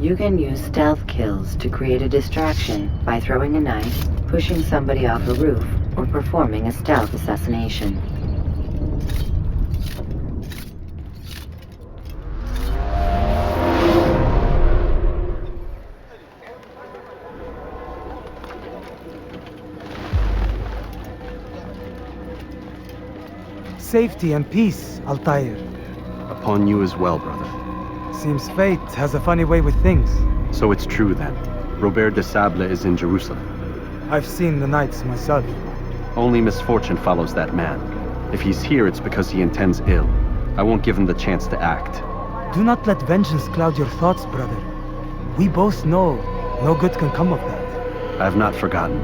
You can use stealth kills to create a distraction by throwing a knife, pushing somebody off a roof, or performing a stealth assassination. Safety and peace, Altaïr. Upon you as well, brother. Seems fate has a funny way with things. So it's true then. Robert de Sable is in Jerusalem. I've seen the Knights myself. Only misfortune follows that man. If he's here, it's because he intends ill. I won't give him the chance to act. Do not let vengeance cloud your thoughts, brother. We both know no good can come of that. I have not forgotten.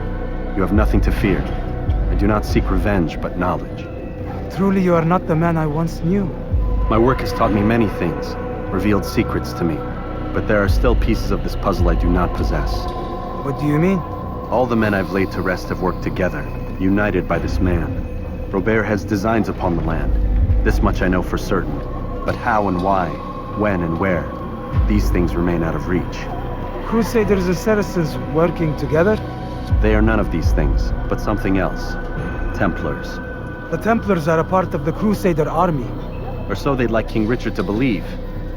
You have nothing to fear. I do not seek revenge, but knowledge. Truly, you are not the man I once knew. My work has taught me many things, revealed secrets to me. But there are still pieces of this puzzle I do not possess. What do you mean? All the men I've laid to rest have worked together, united by this man. Robert has designs upon the land. This much I know for certain. But how and why, when and where, these things remain out of reach. Crusaders and Saracens working together? They are none of these things, but something else. Templars. The Templars are a part of the Crusader army. Or so they'd like King Richard to believe.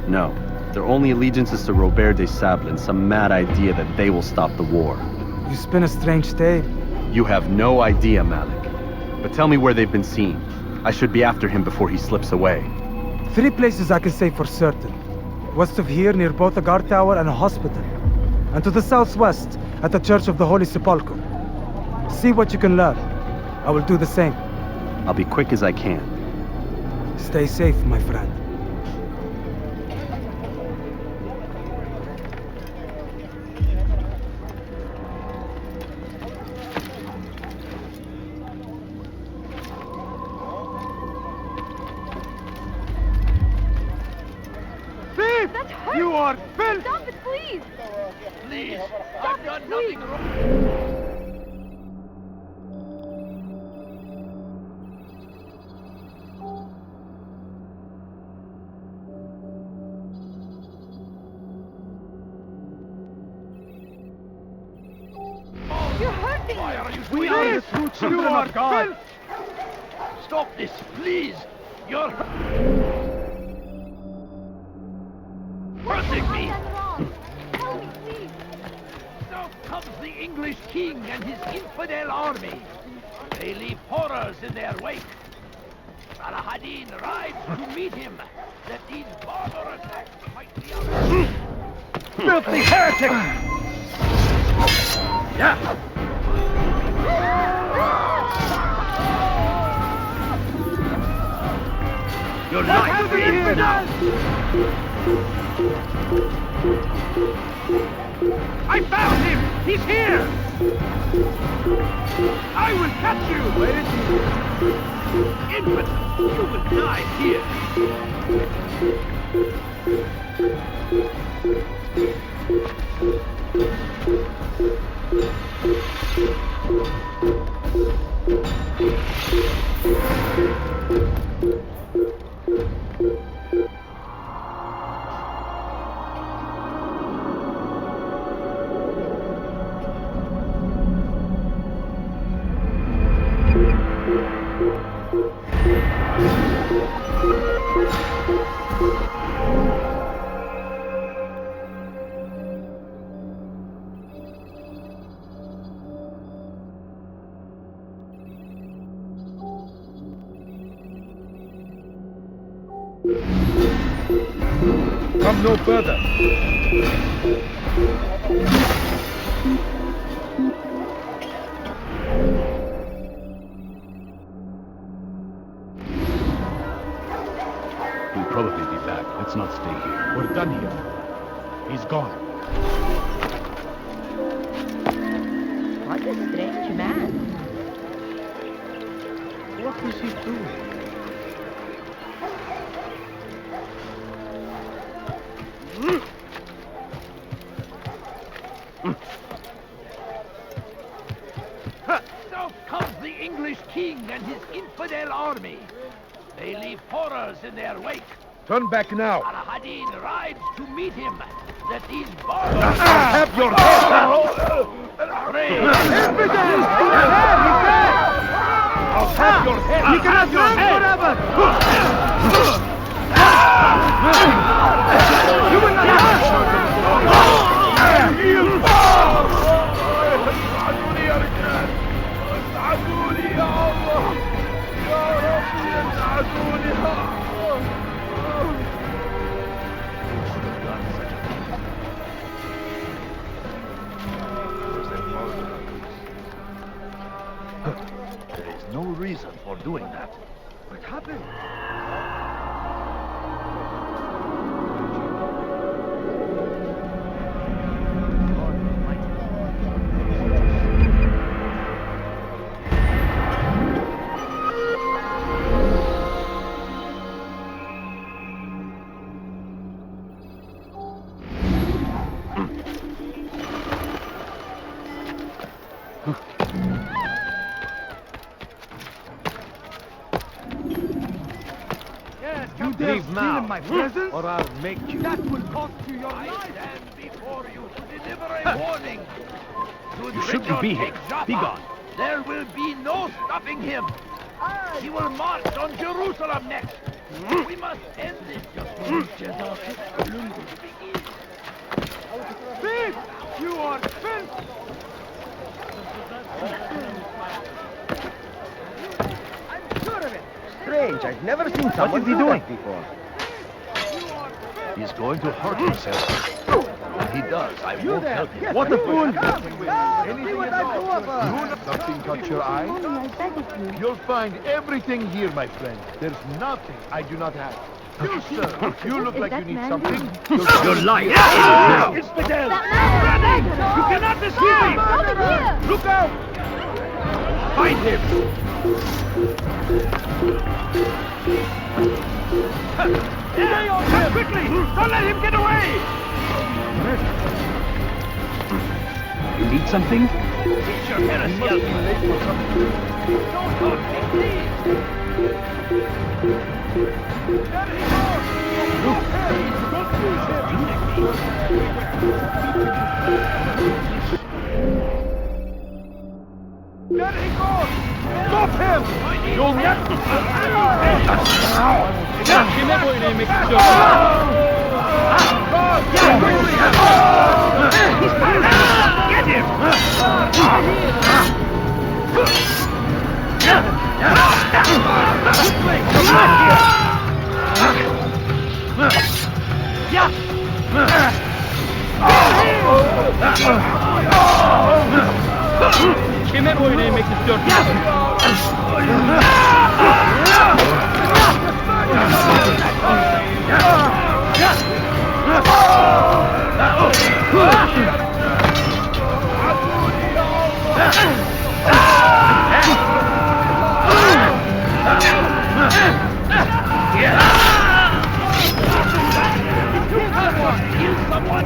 No, their only allegiance is to Robert de Sable and some mad idea that they will stop the war. You spin a strange tale. You have no idea, Malik. But tell me where they've been seen. I should be after him before he slips away. 3 places I can say for certain. West of here, near both a guard tower and a hospital. And to the southwest, at the Church of the Holy Sepulchre. See what you can learn. I will do the same. I'll be quick as I can. Stay safe, my friend. You are filth! Stop it, please! Please! Stop I've done it, nothing please. wrong! You're hurting Why me! are you doing this? true children You are of God. filth! Stop this, please! You're hurting me! I've done wrong. Tell me, please. Now comes the English king and his infidel army. They leave horrors in their wake. Saladin rides to meet him, that these barbarous acts might be ours. Filthy heretic! Yeah! Your life is in now! I found him! He's here! I will catch you! Where is he? Infant, you will die here! Come no further. He'll probably be back. Let's not stay here. We're done here. He's gone. What a strange man. What is he doing? So comes the English king and his infidel army. They leave horrors in their wake. Turn back now. Saladin rides to meet him, that these bards Have your head! I'll have your head! You cannot run forever! You will not اسعدوني يا رجال! اسعدوني يا الله! يا ربي اسعدوني يا الله! There is no reason for doing that. What happened? Leave now, my presence? or I'll make you. That will cost you your I life! stand before you to deliver a warning. Should You shouldn't Richard be here. take Jaffa, Be gone. There will be no stopping him. He will march on Jerusalem next. We must end this just Thief! You are filth! I'm sure of it! Strange, I've never seen someone do that before. He's going to hurt himself. When he does, I won't help him. What a fool! See what I do of Nothing caught your eye? You'll find everything here, my friend. There's nothing I do not have. You, sir, you look like you need something. You're lying! Infidel! Running! You cannot deceive me! Over here! Look out! Find him! Stay on him! Quickly! Don't let him get away! You need something? Teach your heresy, Altaïr. Don't hurt me, please. There he goes! Stop him! You'll get... Get him! Kime boyun eğmek istiyorsun? Kill someone!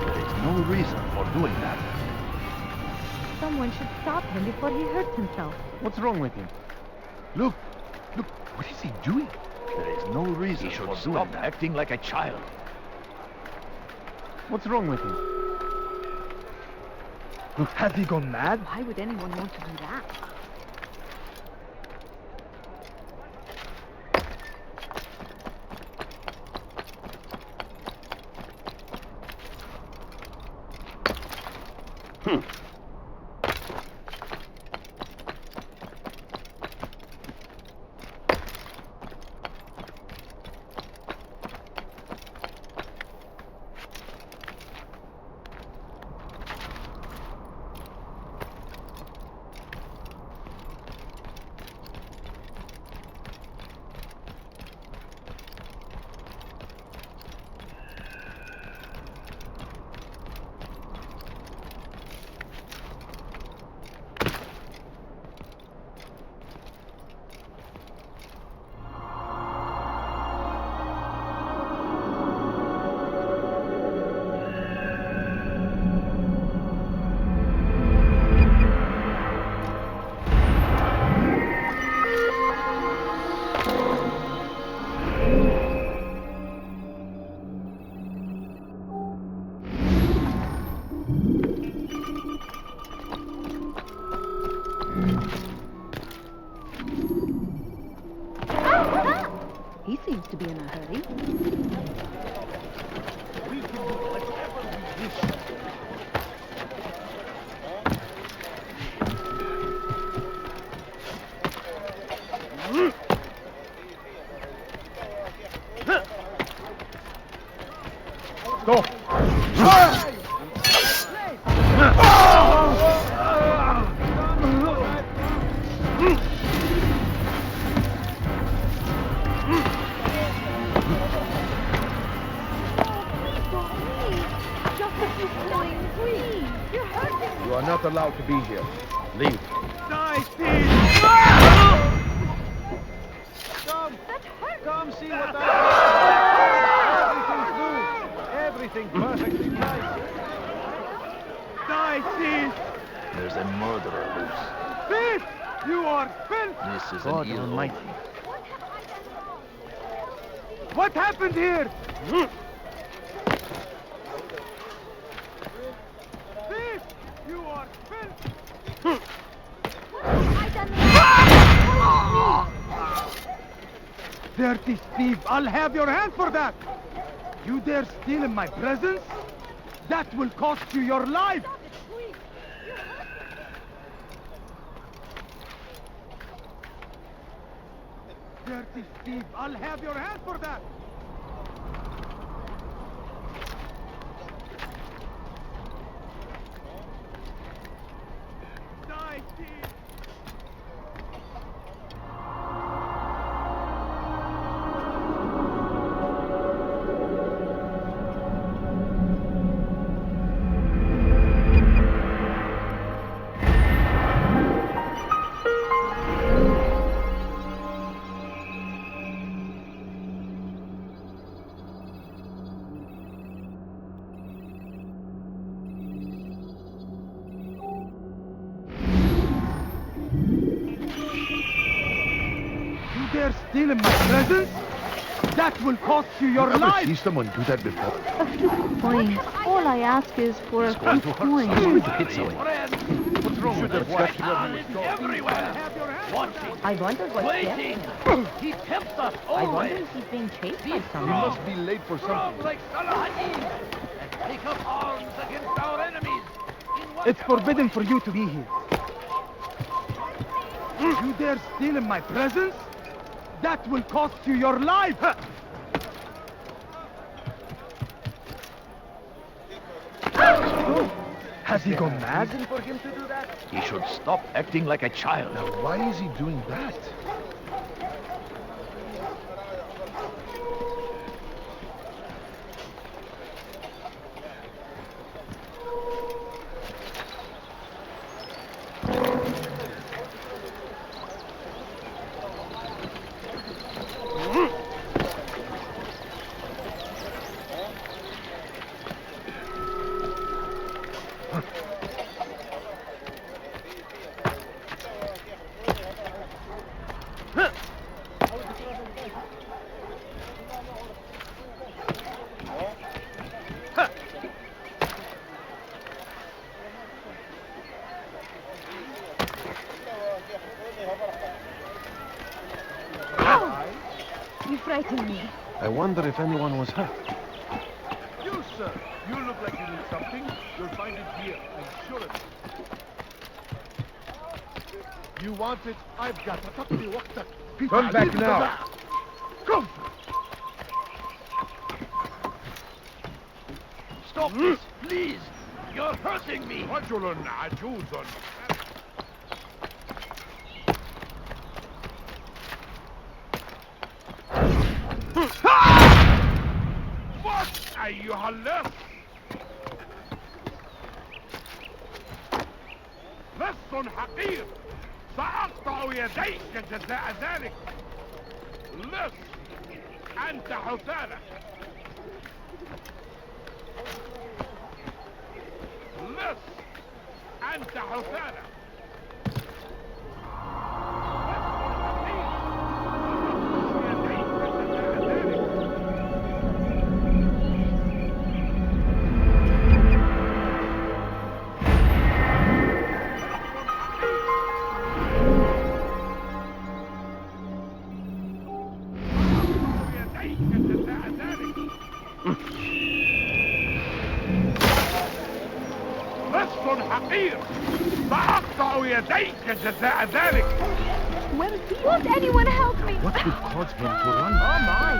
There is no reason for doing that. Someone should stop him before he hurts himself. What's wrong with him? Look, what is he doing? There is no reason He should for stop doing that. Acting like a child. What's wrong with him? Has he gone mad? Why would anyone want to do that? You are not allowed to be here. Leave. Die, thief! Come see what I have. Everything's new. Everything perfectly nice. Die, thief! There's a murderer loose. Thief! You are filth! This is God an ill Almighty. omen. What happened here? Thief! You are filth! Dirty thief! I'll have your hand for that! You dare steal in my presence? That will cost you your life! Dirty thief! I'll have your hand for that! Die, thief! Dare steal in my presence? That will cost you your Ever life! see someone do that before? A few coins. All I ask is for a few coins. Hit someone. What's wrong with that? Shaitan is everywhere. Watching, I wonder what's waiting. there. He tempts us I wonder always. if he's being chased by You someone. must be late for Strong something. like Saladin and take up arms against our enemies. It's forbidden for you to be here. You dare steal in my presence? That will cost you your life! Has he gone mad? For him to do that? He should stop acting like a child. Now, why is he doing that? You frighten me. I wonder if anyone was hurt. You, sir. You look like you need something. You'll find it here. I'm sure of it. You want it? I've got it. Come back now. Come! Stop this, please. You're hurting me. رجل عجوز. What, أيها اللص؟ لص حقير. سأقطع يديك جزاء ذلك. لص. أنت حثالة. لص. أنت حثالة. حقير سأقطع يديك جزاء ذلك. Won't anyone help me? What could cause him to run? Oh my!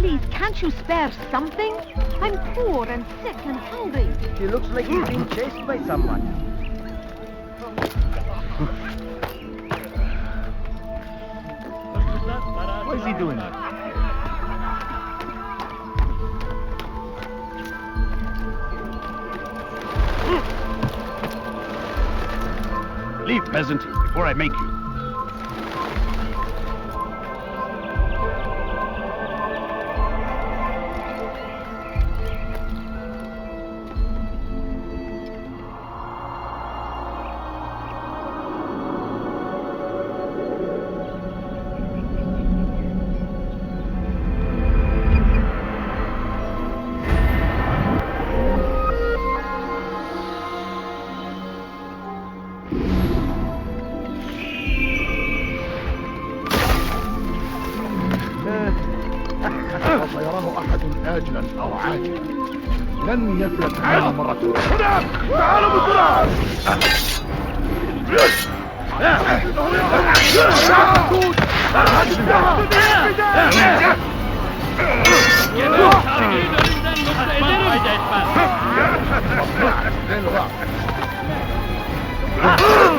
please, can't you spare something? I'm poor and sick and hungry. She looks like she's being chased by someone. What is he doing? Leave, peasant, before I make you. سيراه أحد آجلا أو عاجلا لن يفلت هذه مرة. هنا! تعالوا بسرعة!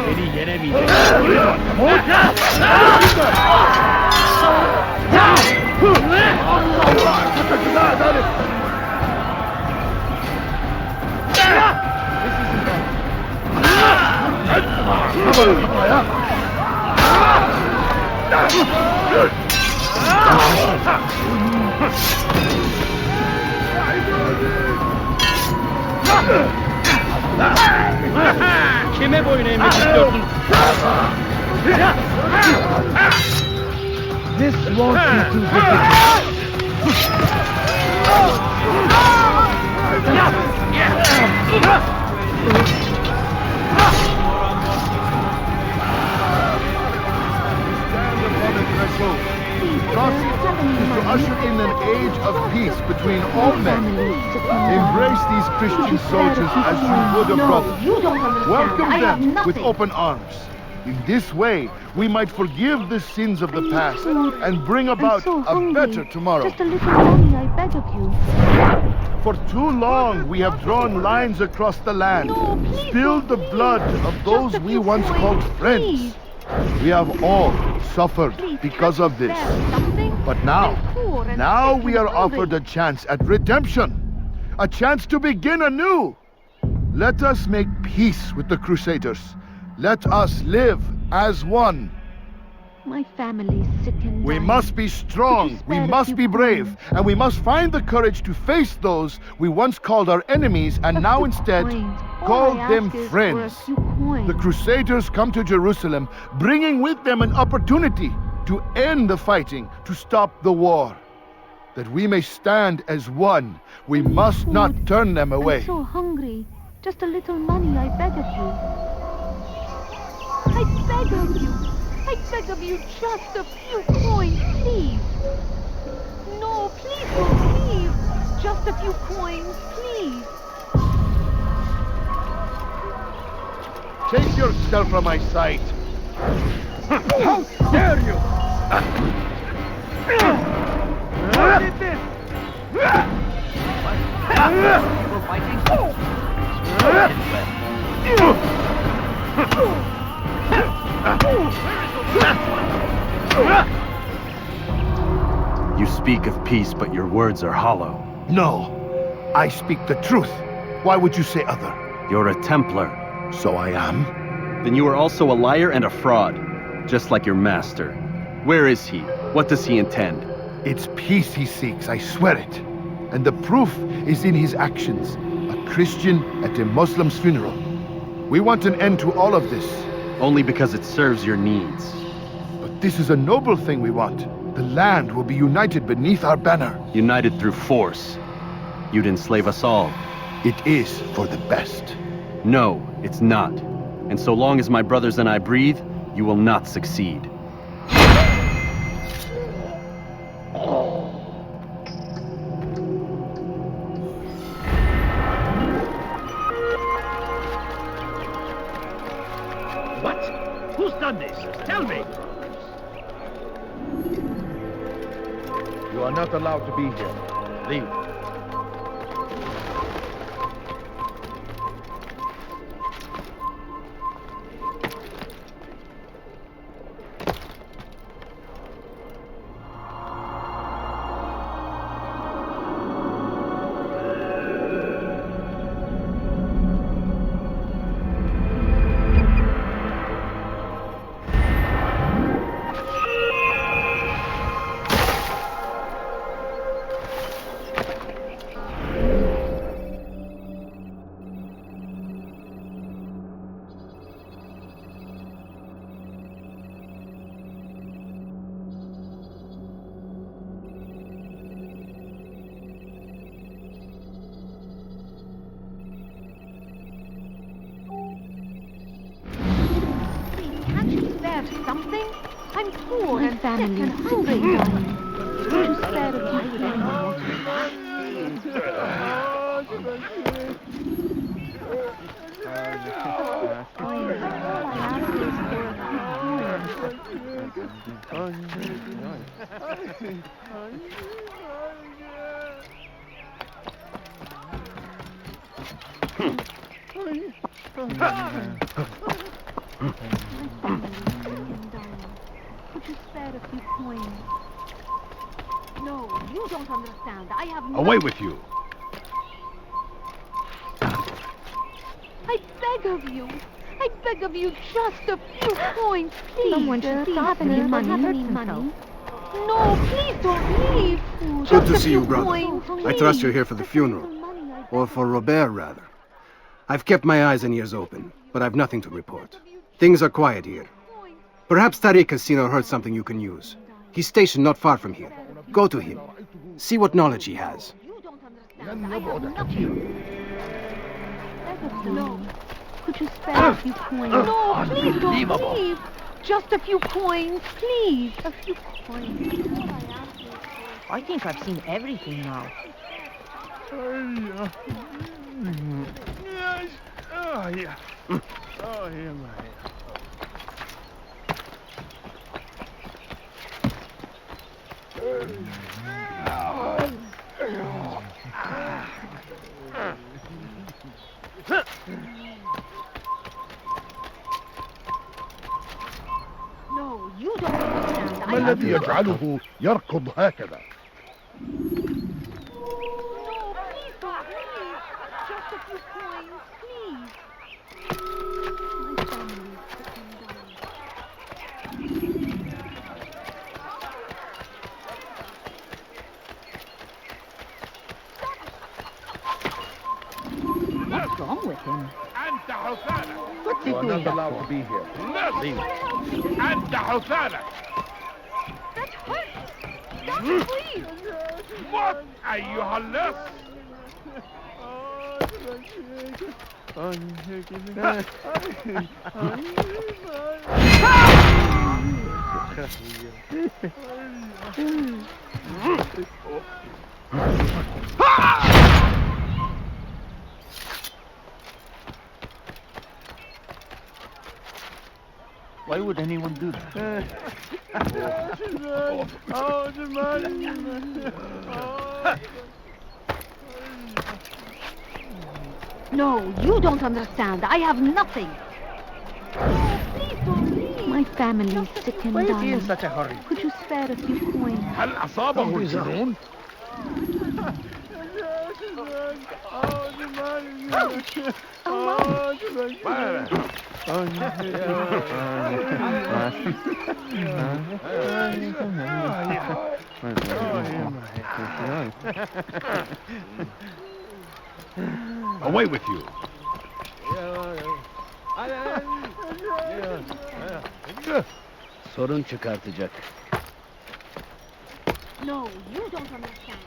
Beni yenemeyecek. Kime boyun eğmek istiyorsun? This won't be too difficult. Thus is to usher in an age of peace between all men. Embrace these Christian soldiers as you would a brother. Welcome them with open arms. In this way, we might forgive the sins of the past and bring about a better tomorrow. Just a little money, I beg of you. For too long, we have drawn lines across the land, spilled the blood of those we once called friends. We have all suffered because of this. But now we are offered a chance at redemption, a chance to begin anew. Let us make peace with the Crusaders. Let us live as one. My family is sick and We dying. must be strong, we must be brave, and we must find the courage to face those we once called our enemies and now instead call them friends. The Crusaders come to Jerusalem, bringing with them an opportunity to end the fighting, to stop the war. That we may stand as one, we must not turn them away. I'm so hungry. Just a little money, I beg of you. I beg of you. I beg of you, just a few coins, please. No, please don't leave. Just a few coins, please. Take yourself from my sight. How dare you! What is this? People fighting? You speak of peace, but your words are hollow. No, I speak the truth. Why would you say other? You're a Templar. So I am. Then you are also a liar and a fraud, just like your master. Where is he? What does he intend? It's peace he seeks, I swear it. And the proof is in his actions. A Christian at a Muslim's funeral. We want an end to all of this. Only because it serves your needs. But this is a noble thing we want. The land will be united beneath our banner. United through force. You'd enslave us all. It is for the best. No, it's not. And so long as my brothers and I breathe, you will not succeed. What? Who's done this? Tell me! You You are not allowed to be here. Leave. Something? I'm poor and sick and hungry. Would you spare a few Could you spare a few coins? No, you don't understand. I have no... Away with you! I beg of you. I beg of you just a few coins, please. Someone should stop any money. No, please don't leave. Good to see you, brother. I trust you're here for the funeral. Or for Robert, rather. I've kept my eyes and ears open, but I've nothing to report. Things are quiet here. Perhaps Tariq has seen or heard something you can use. He's stationed not far from here. Go to him. See what knowledge he has. You don't understand. I have nothing. No. Could you spare a few coins? No, please don't leave. Just a few coins, please. A few coins. I think I've seen everything now. Oh, yeah. Oh, yeah, man. No, you don't understand. ما الذي يجعله يركض هكذا؟ No, please don't leave. Just a few coins, please. My family is sitting down. What's wrong with him? What's he doing? You are not allowed to be here. Leave. أنت حسالة. That hurts. Stop, please. موت أيها اللص. Why would anyone do that? No, you don't understand. I have nothing. Please don't leave. My family is sick and Why is he dying. in such a hurry? Could you spare a few coins? هل أصابه الجنون؟ Away with you! Sorun çıkartacak. No, you don't understand.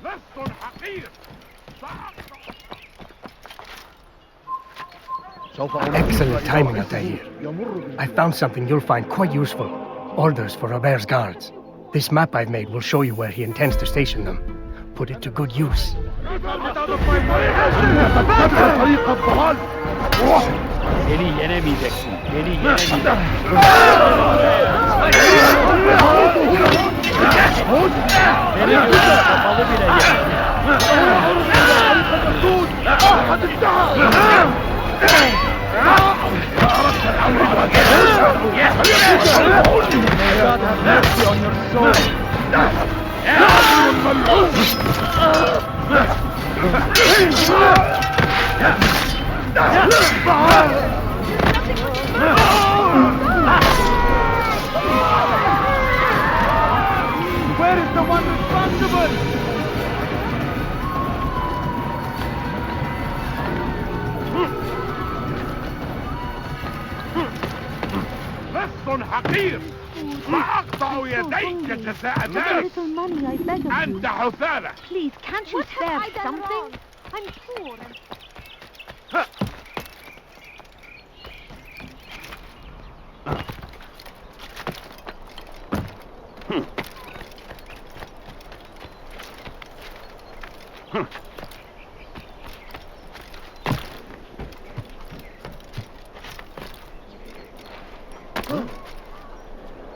لص حقير. Excellent timing, Altaïr. I found something you'll find quite useful. Orders for Robert's guards. This map I've made will show you where he intends to station them. Put it to good use. Beni yenemeyeceksin. Beni yenemeyeceksin. Beni kapalı bile God have mercy on your soul. Where is the one responsible? لص حقير وأقطع يديك جزاء ذلك أنت حثالة. Please, can't you spare something? I'm poor.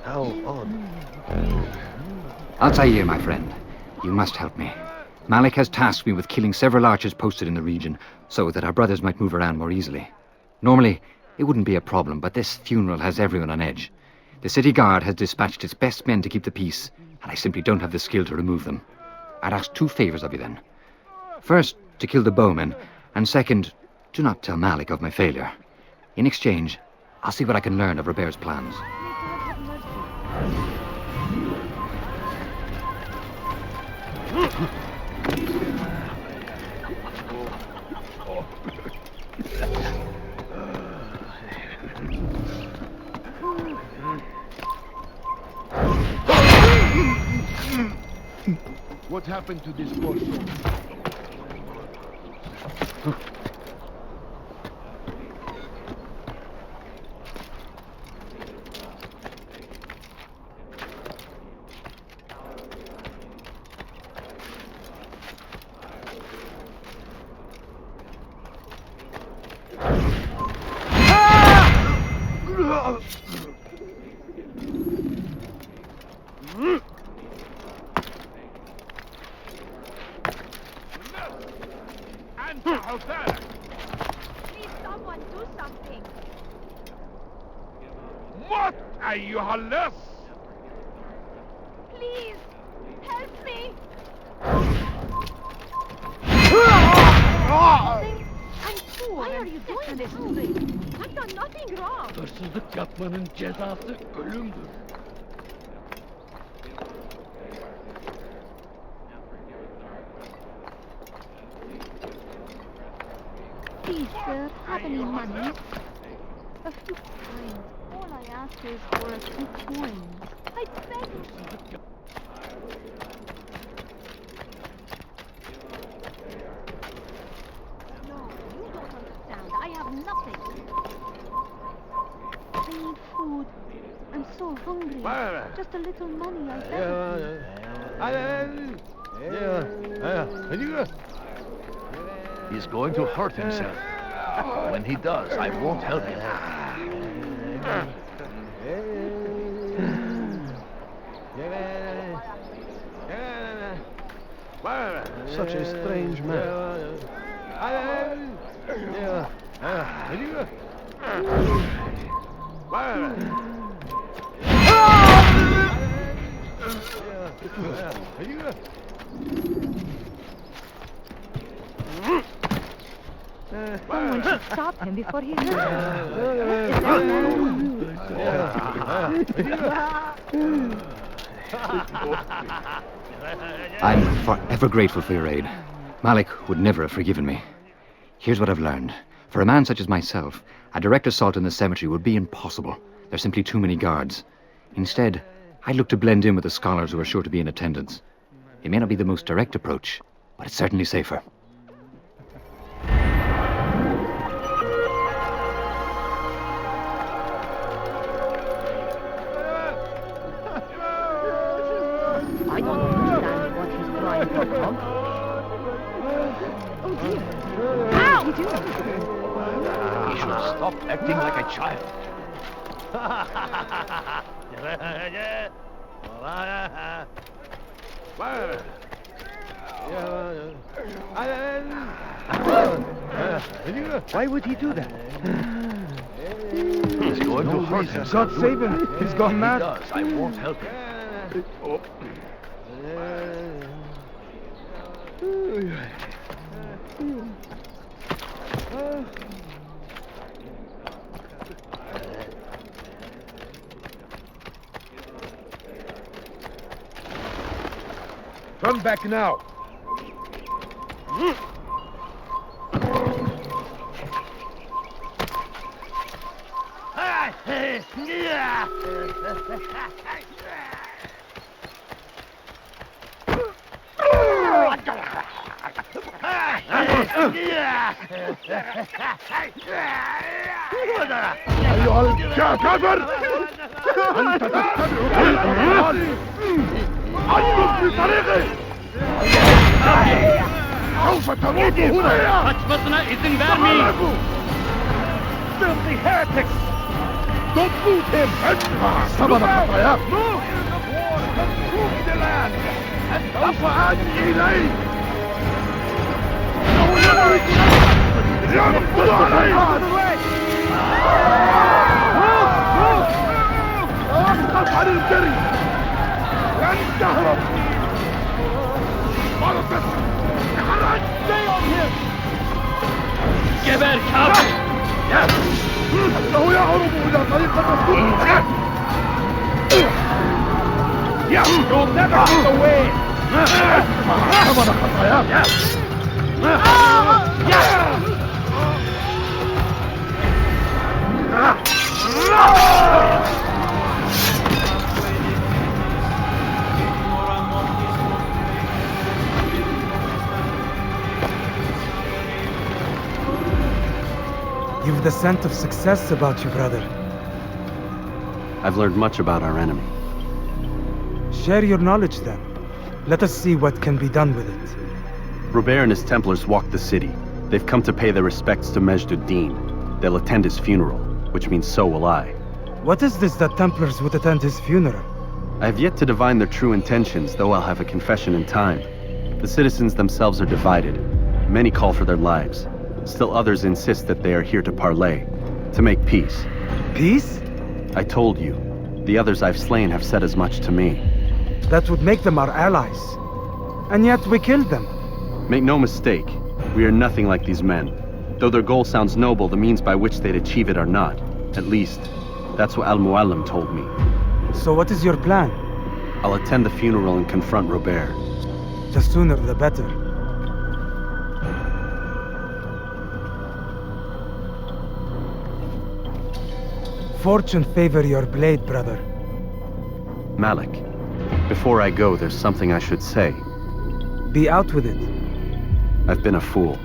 How odd. Altaïr, my friend, you must help me. Malik has tasked me with killing several archers posted in the region so that our brothers might move around more easily. Normally, it wouldn't be a problem, but this funeral has everyone on edge. The city guard has dispatched its best men to keep the peace, and I simply don't have the skill to remove them. I'd ask 2 favors of you then. First, to kill the bowmen, and second, do not tell Malik of my failure. In exchange, I'll see what I can learn of Robert's plans. What happened to this poor soul? Please, someone do something. موت أيها اللص. Please, help me. I'm poor. Why are you doing this to me? I've done nothing wrong. Hırsızlık yapmanın cezası ölümdür. Please, sir, have any money? A few coins. All I ask is for a few coins. I beg you. No, you don't understand. I have nothing. I need food. I'm so hungry. Just a little money, I beg you. He's going to hurt himself. When he does, I won't help him. Such a strange man. Someone should stop him before he hurts I'm forever grateful for your aid. Malik would never have forgiven me. Here's what I've learned. For a man such as myself, a direct assault in the cemetery would be impossible. There's simply too many guards. Instead, I'd look to blend in with the scholars who are sure to be in attendance. It may not be the most direct approach, but it's certainly safer. I don't understand what he's trying to accomplish. acting like a child. Why would he do that? He's going to hurt himself. God save him. He's gone If mad. he does, I won't help him. Turn back now. أيها الكافر أنت تتبع كل الأموال عدل في طريقي سوف تموت هنا Filthy heretics! Don't move him! ادفع ثمن خطاياك Consume the land and سوف آتي إليك ينقض عليك اسقط عن الجري لن تهرب مرقص تحرك stay on him geber kafir! انه يهرب الى طريق الرسول You'll never get away! ثمن خطاياك You've the scent of success about you, brother. I've learned much about our enemy. Share your knowledge then. Let us see what can be done with it. Robert and his Templars walked the city. They've come to pay their respects to Majd-ud-Din. They'll attend his funeral, which means so will I. What is this that Templars would attend his funeral? I have yet to divine their true intentions, though I'll have a confession in time. The citizens themselves are divided. Many call for their lives. Still others insist that they are here to parley, to make peace. Peace? I told you. The others I've slain have said as much to me. That would make them our allies. And yet we killed them. Make no mistake, we are nothing like these men. Though their goal sounds noble, the means by which they'd achieve it are not. At least, that's what Al-Muallim told me. So what is your plan? I'll attend the funeral and confront Robert. The sooner the better. Fortune favor your blade, brother. Malik, before I go, there's something I should say. Be out with it. I've been a fool.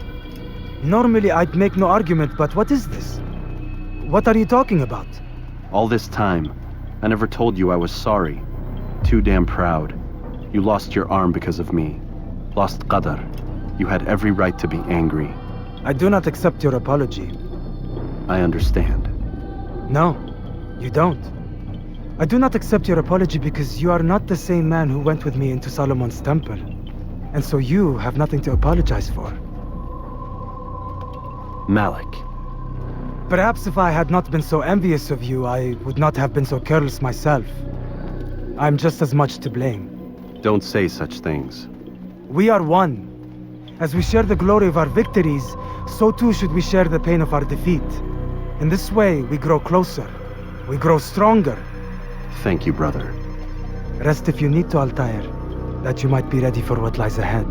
Normally I'd make no argument, but what is this? What are you talking about? All this time, I never told you I was sorry. Too damn proud. You lost your arm because of me. Lost Qadar. You had every right to be angry. I do not accept your apology. I understand. No, you don't. I do not accept your apology because you are not the same man who went with me into Solomon's temple. And so you have nothing to apologize for. Malik. Perhaps if I had not been so envious of you, I would not have been so careless myself. I'm just as much to blame. Don't say such things. We are one. As we share the glory of our victories, so too should we share the pain of our defeat. In this way, we grow closer. We grow stronger. Thank you, brother. Rest if you need to, Altair, that you might be ready for what lies ahead.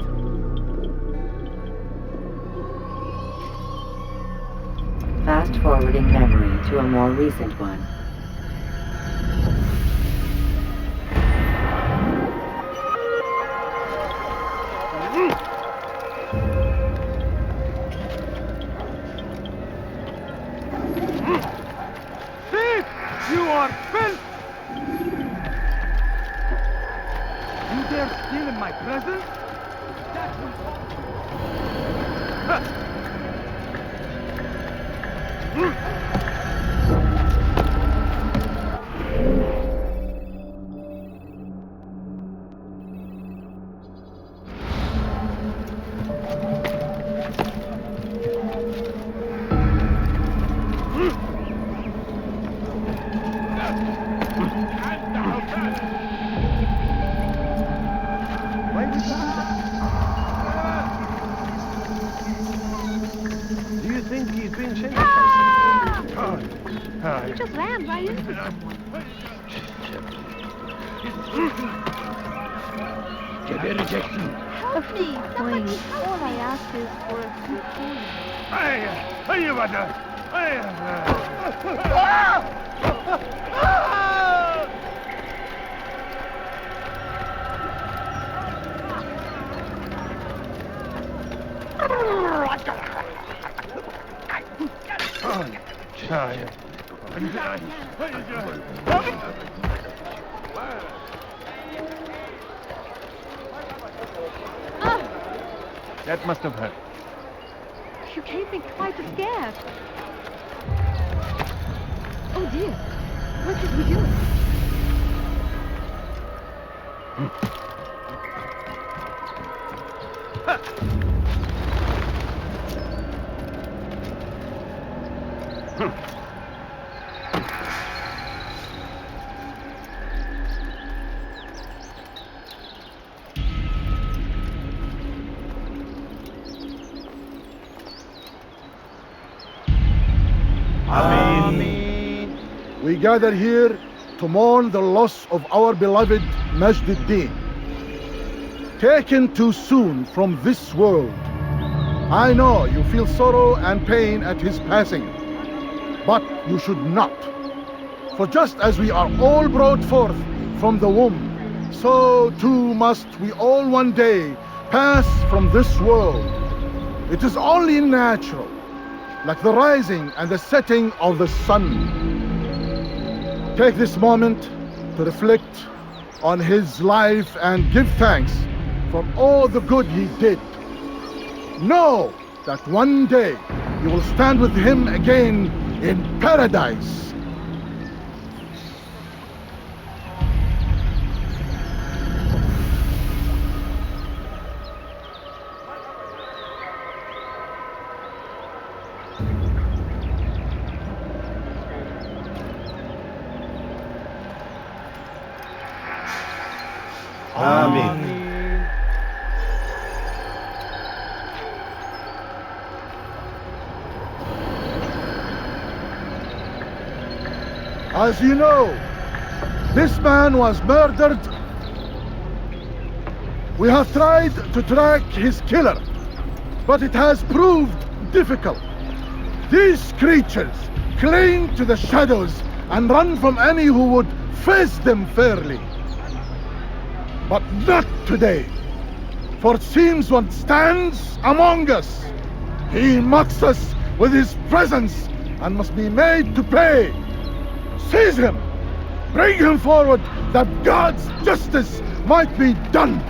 Fast-forwarding memory to a more recent one. Thief! You are filth! You dare steal in my presence? That will... Do you think he's been changed? You just ran right into someone. A few coins. All I ask is for a few coins. That must have hurt. You gave me quite a scare. Oh dear. What did we do? We gather here to mourn the loss of our beloved Majd-ud-Din. Taken too soon from this world. I know you feel sorrow and pain at his passing, but you should not. For just as we are all brought forth from the womb, so too must we all one day pass from this world. It is only natural, like the rising and the setting of the sun. Take this moment to reflect on his life and give thanks for all the good he did. Know that one day you will stand with him again in paradise. Amen. As you know, this man was murdered. We have tried to track his killer, but it has proved difficult. These creatures cling to the shadows and run from any who would face them fairly. But not today, for it seems one stands among us. He mocks us with his presence and must be made to pay. Seize him! Bring him forward that God's justice might be done!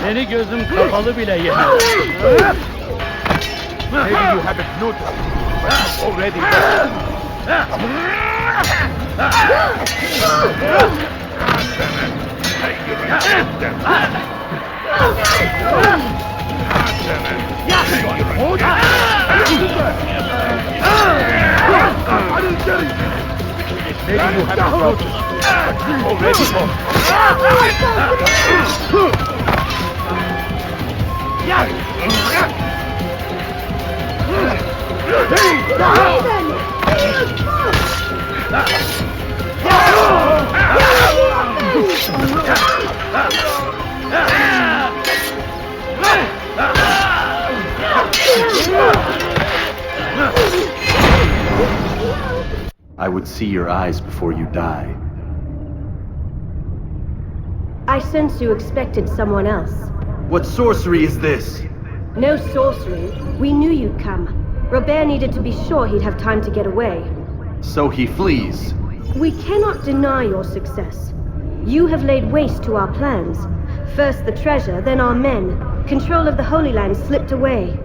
Seni gözüm kapalı bile yedim. Maybe you haven't noticed, but it's already I would see your eyes before you die. I sense you expected someone else. What sorcery is this? No sorcery. We knew you'd come. Robert needed to be sure he'd have time to get away. So he flees. We cannot deny your success. You have laid waste to our plans. First the treasure, then our men. Control of the Holy Land slipped away.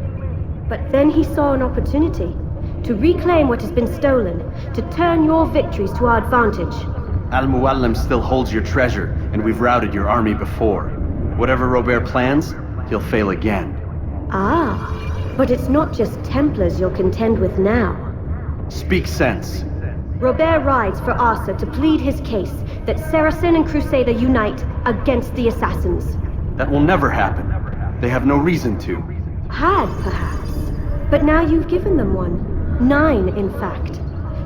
But then he saw an opportunity to reclaim what has been stolen, to turn your victories to our advantage. Al-Muallim still holds your treasure, and we've routed your army before. Whatever Robert plans, he'll fail again. Ah, but it's not just Templars you'll contend with now. Speak sense. Robert rides for Asa to plead his case that Saracen and Crusader unite against the Assassins. That will never happen. They have no reason to. Had, perhaps. But now you've given them one. 9, in fact.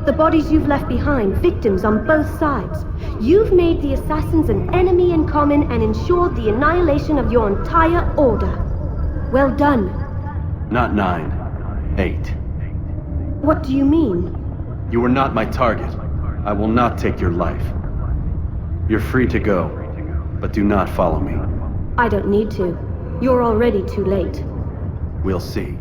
The bodies you've left behind, victims on both sides. You've made the Assassins an enemy in common and ensured the annihilation of your entire order. Well done. Not 9. 8. What do you mean? You were not my target. I will not take your life. You're free to go, but do not follow me. I don't need to. You're already too late. We'll see.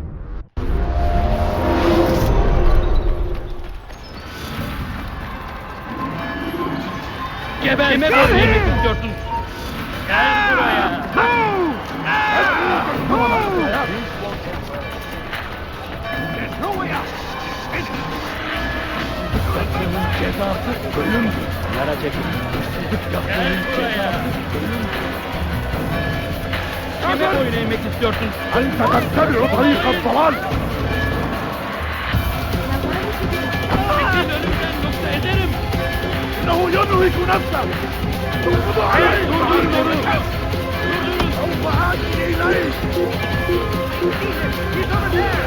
Kime böyle yemek istiyorsun? Gel buraya. Yaptığının cezası ölüm. Yara çekin. Yaptığının cezası ölüm. Kime boyun eğmek istiyorsun? أنت تتبع طريق الضلال. Senin ölümden yoksa ederim. إنه ينهك نفسه. اقبضوا عليه. سوف آتي إليك. He's over there.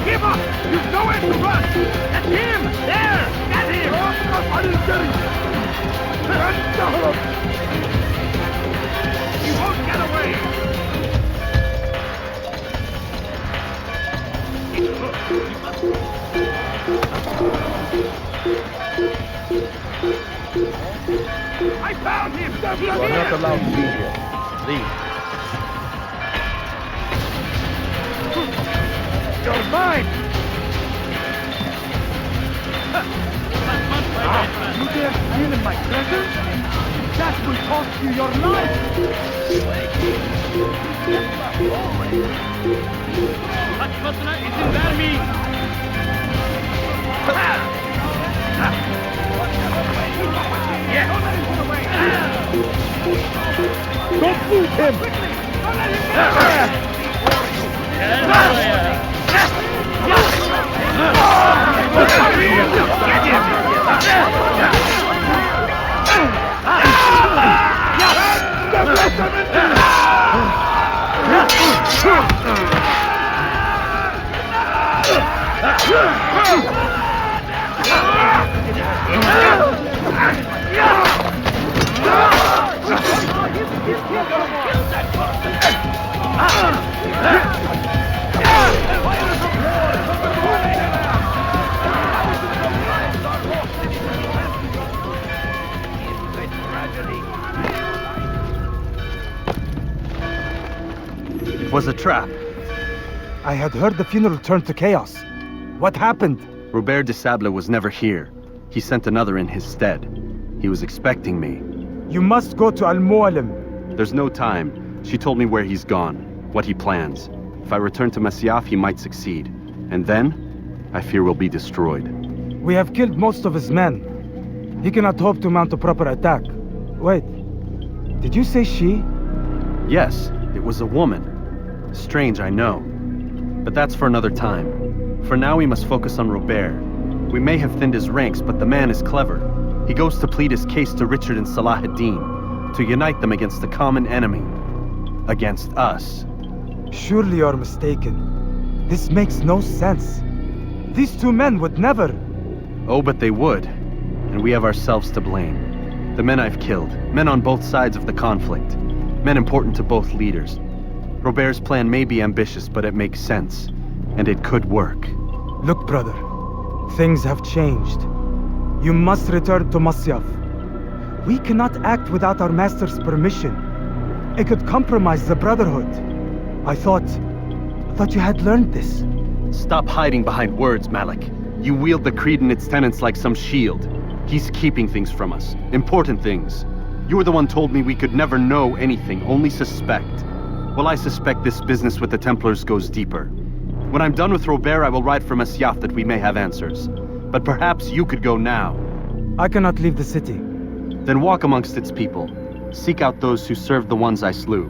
Give up. You know it to run. That's him. There. Get him. توقف عن الجري. لن تهرب. He won't get away. I found him! You are not allowed to be here. Leave. You're mine! You dare steal in my presence? That will cost you your life! Kaçmasına izin vermeyin! Don't move him! Gel buraya! It was a trap. I had heard the funeral turned to chaos. What happened? Robert de Sable was never here. He sent another in his stead. He was expecting me. You must go to Al-Mu'alim. There's no time. She told me where he's gone, what he plans. If I return to Masyaf, he might succeed. And then, I fear we'll be destroyed. We have killed most of his men. He cannot hope to mount a proper attack. Wait, did you say she? Yes, it was a woman. Strange, I know. But that's for another time. For now, we must focus on Robert. We may have thinned his ranks, but the man is clever. He goes to plead his case to Richard and Salah ad-Din, to unite them against the common enemy. Against us. Surely you're mistaken. This makes no sense. These two men would never... Oh, but they would. And we have ourselves to blame. The men I've killed, men on both sides of the conflict, men important to both leaders. Robert's plan may be ambitious, but it makes sense. And it could work. Look, brother. Things have changed. You must return to Masyaf. We cannot act without our master's permission. It could compromise the Brotherhood. I thought you had learned this. Stop hiding behind words, Malik. You wield the creed and its tenets like some shield. He's keeping things from us. Important things. You were the one told me we could never know anything, only suspect. Well, I suspect this business with the Templars goes deeper. When I'm done with Robert, I will ride for Masyaf that we may have answers. But perhaps you could go now. I cannot leave the city. Then walk amongst its people. Seek out those who served the ones I slew.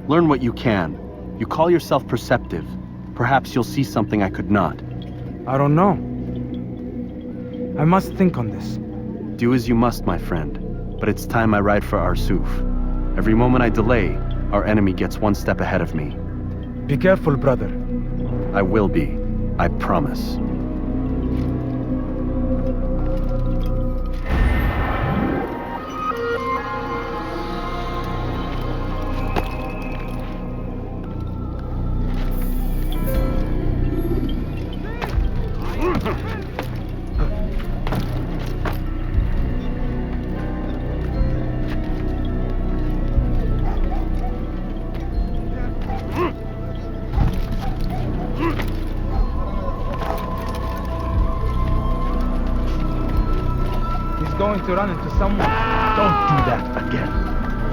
Learn what you can. You call yourself perceptive. Perhaps you'll see something I could not. I don't know. I must think on this. Do as you must, my friend. But it's time I ride for Arsuf. Every moment I delay, our enemy gets one step ahead of me. Be careful, brother. I will be. I promise. Going to run into someone. Don't do that again.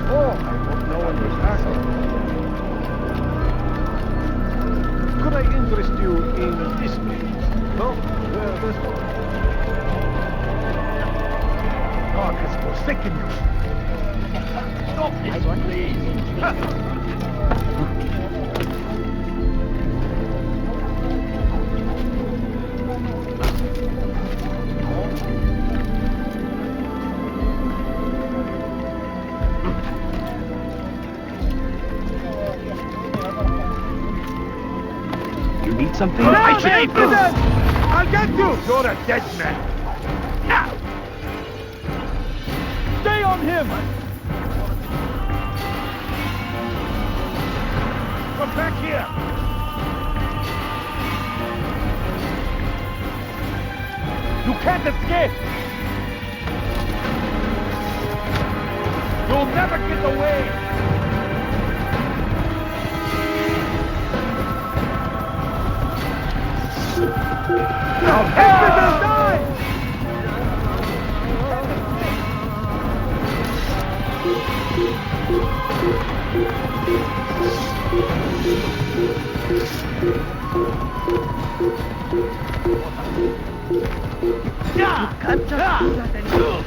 Oh, I hope no one will hurt. Could I interest you in this place? No? There's one. God has forsaken you. Stop this, please. Need something? No, I should eat food. I'll get you! You're a dead man. Now! Stay on him! Come back here! You can't escape! You'll never get away! Now, everyone die! You can't just do that anymore.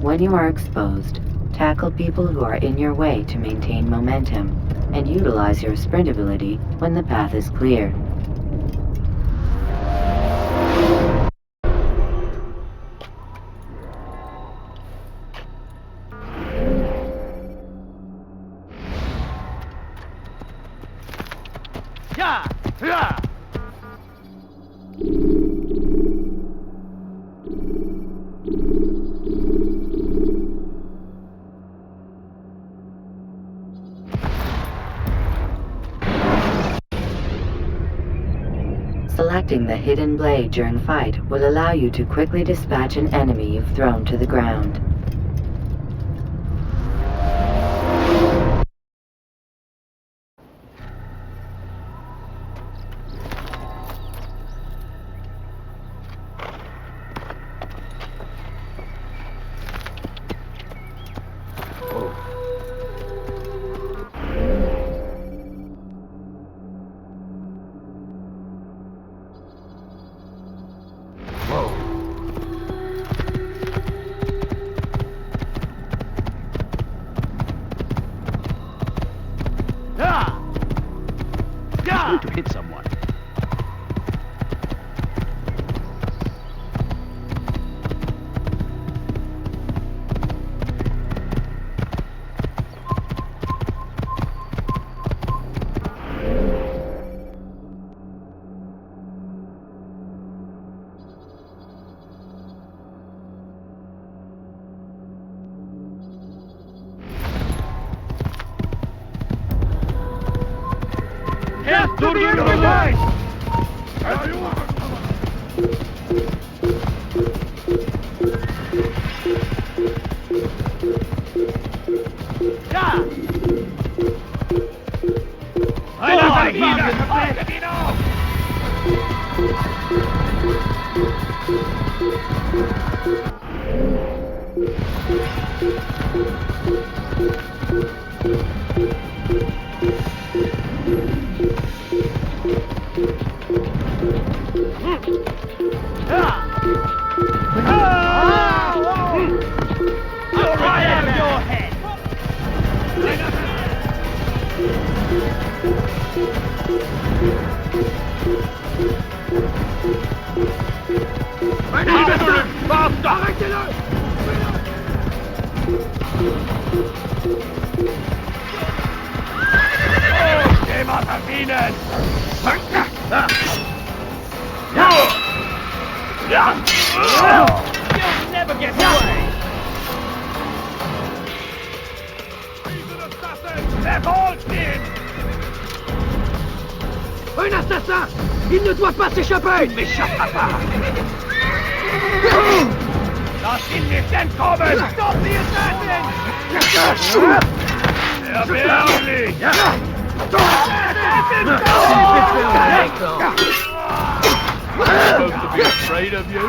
When you are exposed, tackle people who are in your way to maintain momentum, and utilize your sprint ability when the path is clear. Yeah! Yeah! Detecting the hidden blade during fight will allow you to quickly dispatch an enemy you've thrown to the ground. To hit someone. To the enemy line! You'll never get away! They're all dead! Un assassin! Il ne doit pas s'échapper! Il m'échappera pas! Lass ihn nicht entkommen! Stop the assassin! Er beherrlich! Supposed to be afraid of you?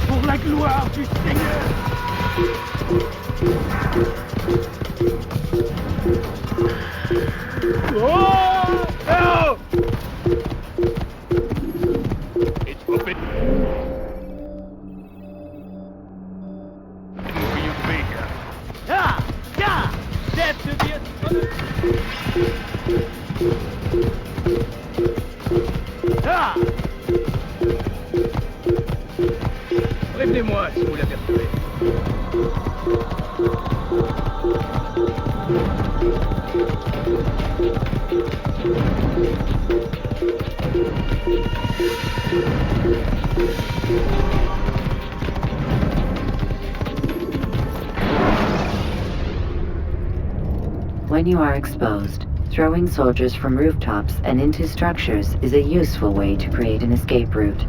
Pour la gloire du Seigneur! Oh! Help! It's forbidden. Will you be here? Yeah! Yeah! Death to the Prévenez-moi si vous l'apercevez. When you are exposed, Throwing soldiers from rooftops and into structures is a useful way to create an escape route.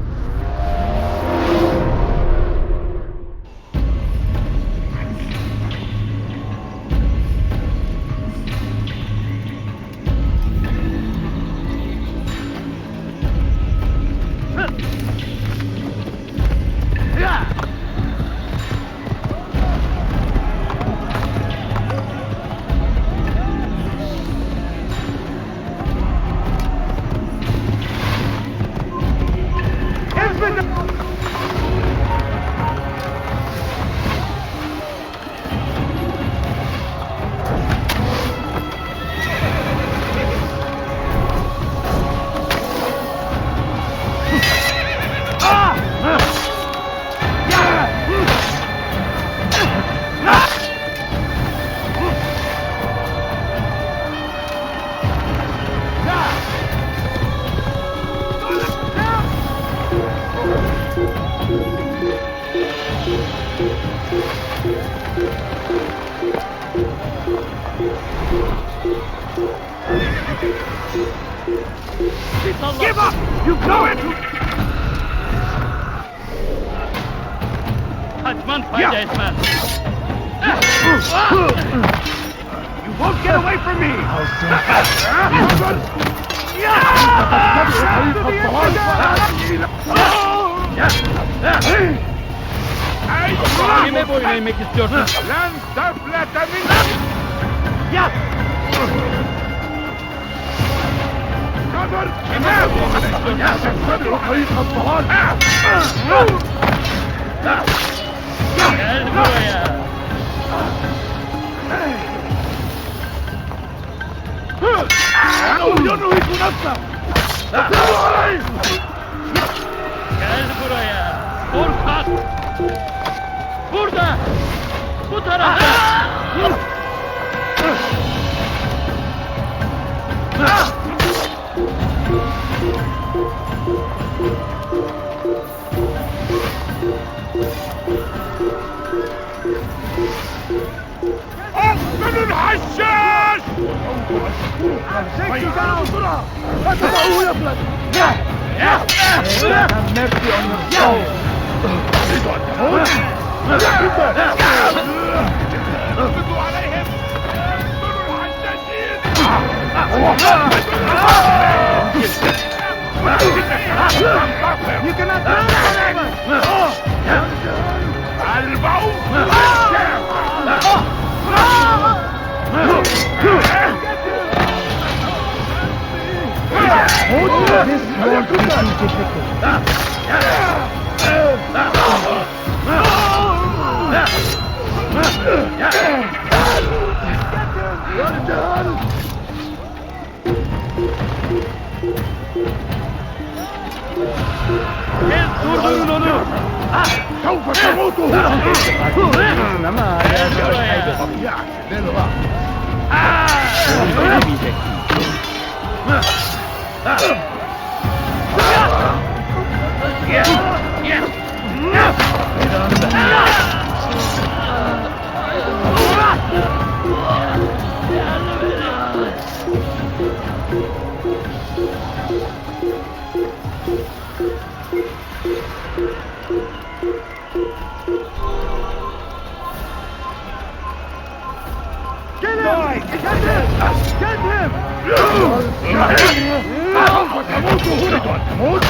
Give up! You know it! Kaçman fayda etmez. You won't get away from me! Kime boyun eğmek istiyorsun? Lan daflatamin! Ya! Kime boyun eğmek istiyorsun? Gel buraya! Gel buraya! Korkak! Burada! Bu tarafta! أقتل الحشاش! Take you down! Let the who يفلت! Have mercy on your soul! اقبضوا عليهم! اقتلوا الحشاشين! You cannot run forever! This won't be too difficult. Durdurun onu! سوف تموتوا! Get him! Get him! Get him! سوف تموتوا هنا! تموت!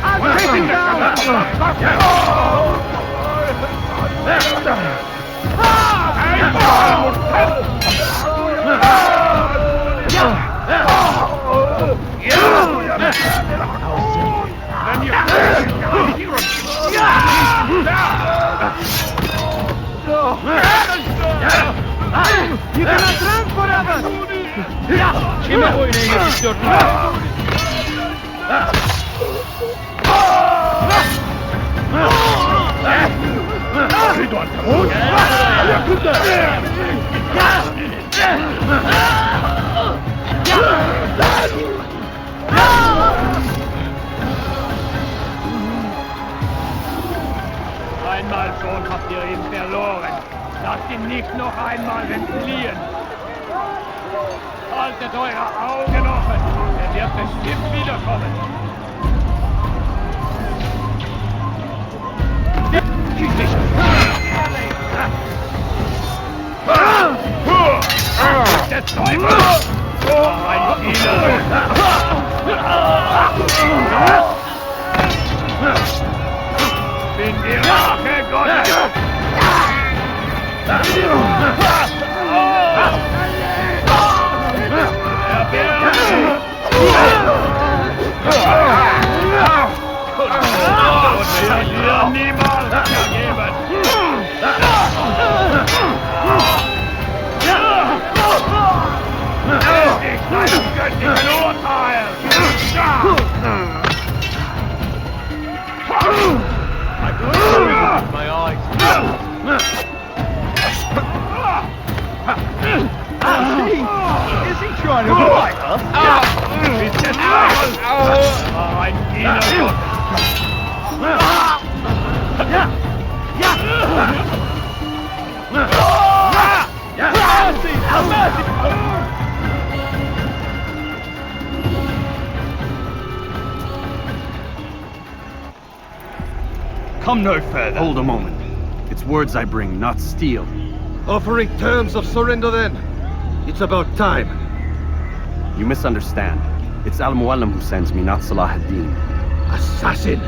I'll take him You cannot run forever! Kime boyun eğmek istiyorsun? habt ihr ihn verloren. Lasst ihn nicht noch einmal entfliehen. Haltet eure Augen offen. Er wird bestimmt wiederkommen. Schieß dich! Der Teufel! Ein Diener! Bin die Rache Gottes! Niemals vergeben! Endlich seinem göttlichen Urteil! I couldn't with my eyes. Is he trying to fight us? He's just I'm Dino. Come no further. Hold a moment. It's words I bring, not steel. Offering terms of surrender then. It's about time. You misunderstand. It's Al-Muallim who sends me, not Salah ad-Din. Assassin!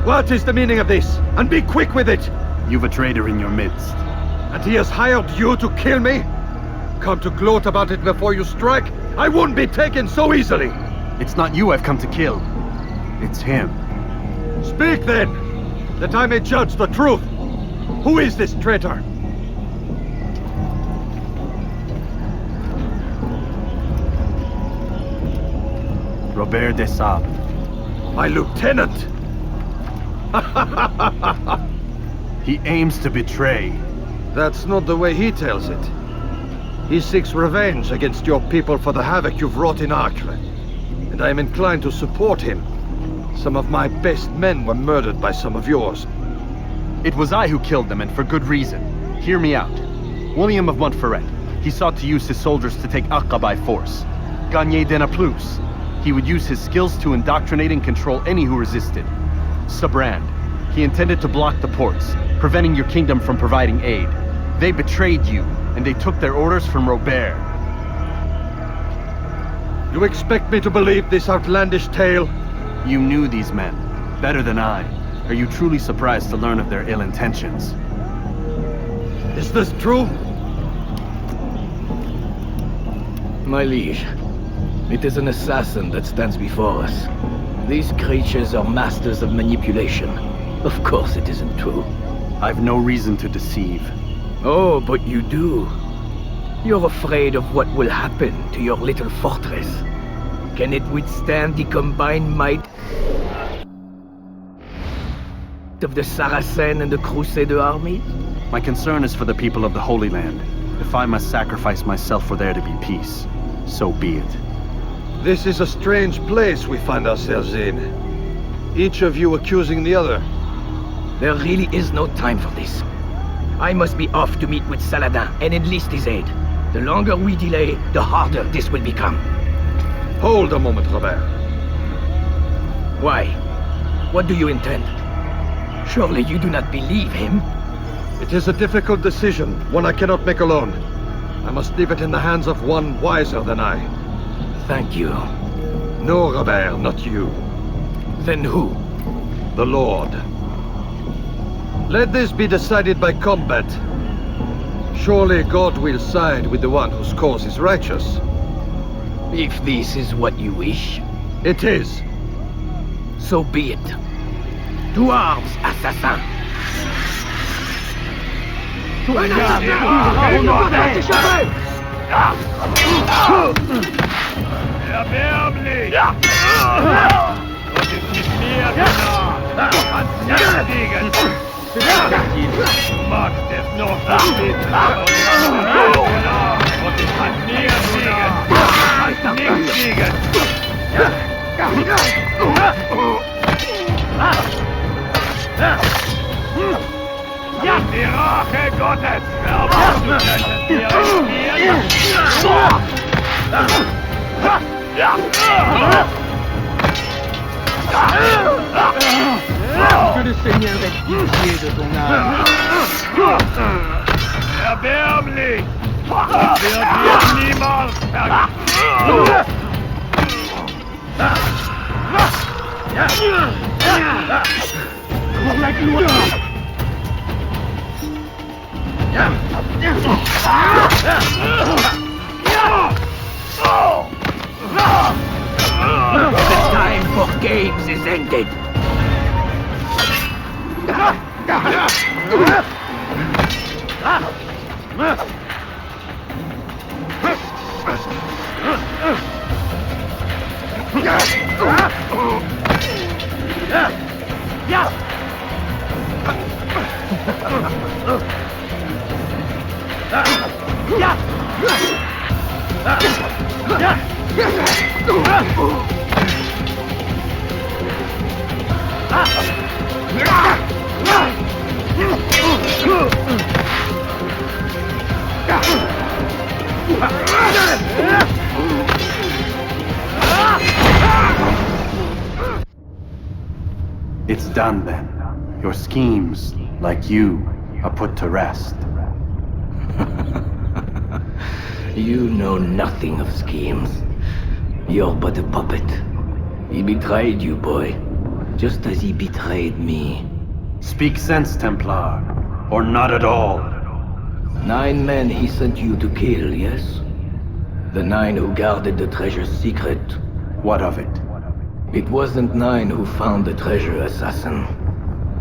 What is the meaning of this? And be quick with it! You've a traitor in your midst. And he has hired you to kill me? Come to gloat about it before you strike? I won't be taken so easily! It's not you I've come to kill. It's him. Speak then, that I may judge the truth. Who is this traitor? Robert de Sable. My lieutenant! He aims to betray. That's not the way he tells it. He seeks revenge against your people for the havoc you've wrought in Acre. And I am inclined to support him. Some of my best men were murdered by some of yours. It was I who killed them, and for good reason. Hear me out. William of Montferrat. He sought to use his soldiers to take Acre by force. Gagné de Naplouse. He would use his skills to indoctrinate and control any who resisted. Sabrand. He intended to block the ports, preventing your kingdom from providing aid. They betrayed you, and they took their orders from Robert. You expect me to believe this outlandish tale? You knew these men, better than I. Are you truly surprised to learn of their ill intentions? Is this true? My liege, it is an assassin that stands before us. These creatures are masters of manipulation. Of course it isn't true. I've no reason to deceive. Oh, but you do. You're afraid of what will happen to your little fortress. Can it withstand the combined might of the Saracen and the Crusader armies? My concern is for the people of the Holy Land. If I must sacrifice myself for there to be peace, so be it. This is a strange place we find ourselves in. Each of you accusing the other. There really is no time for this. I must be off to meet with Saladin and enlist his aid. The longer we delay, the harder this will become. Hold a moment, Robert. Why? What do you intend? Surely you do not believe him? It is a difficult decision, one I cannot make alone. I must leave it in the hands of one wiser than I. Thank you. No, Robert, not you. Then who? The Lord. Let this be decided by combat. Surely God will side with the one whose cause is righteous. If this is what you wish. It is. So be it. To arms, assassin! Erbärmlich! Was ist mit mir getan? Du kannst nicht siegen! Du magst es noch nicht wissen, aber was ist an mir siegen? Du kannst nicht siegen! Ja! Die Rache Gottes erwartet dir Que le Seigneur ait pitié de ton âme. Erbärmlich! Das wird dir niemals vergessen! Pour la gloire! The time for games is ended. It's done then. Your schemes, like you, are put to rest. You know nothing of schemes. You're but a puppet. He betrayed you, boy. Just as he betrayed me. Speak sense, Templar. Or not at all. 9 men he sent you to kill, yes? The 9 who guarded the treasure's secret. What of it? It wasn't 9 who found the treasure, Assassin.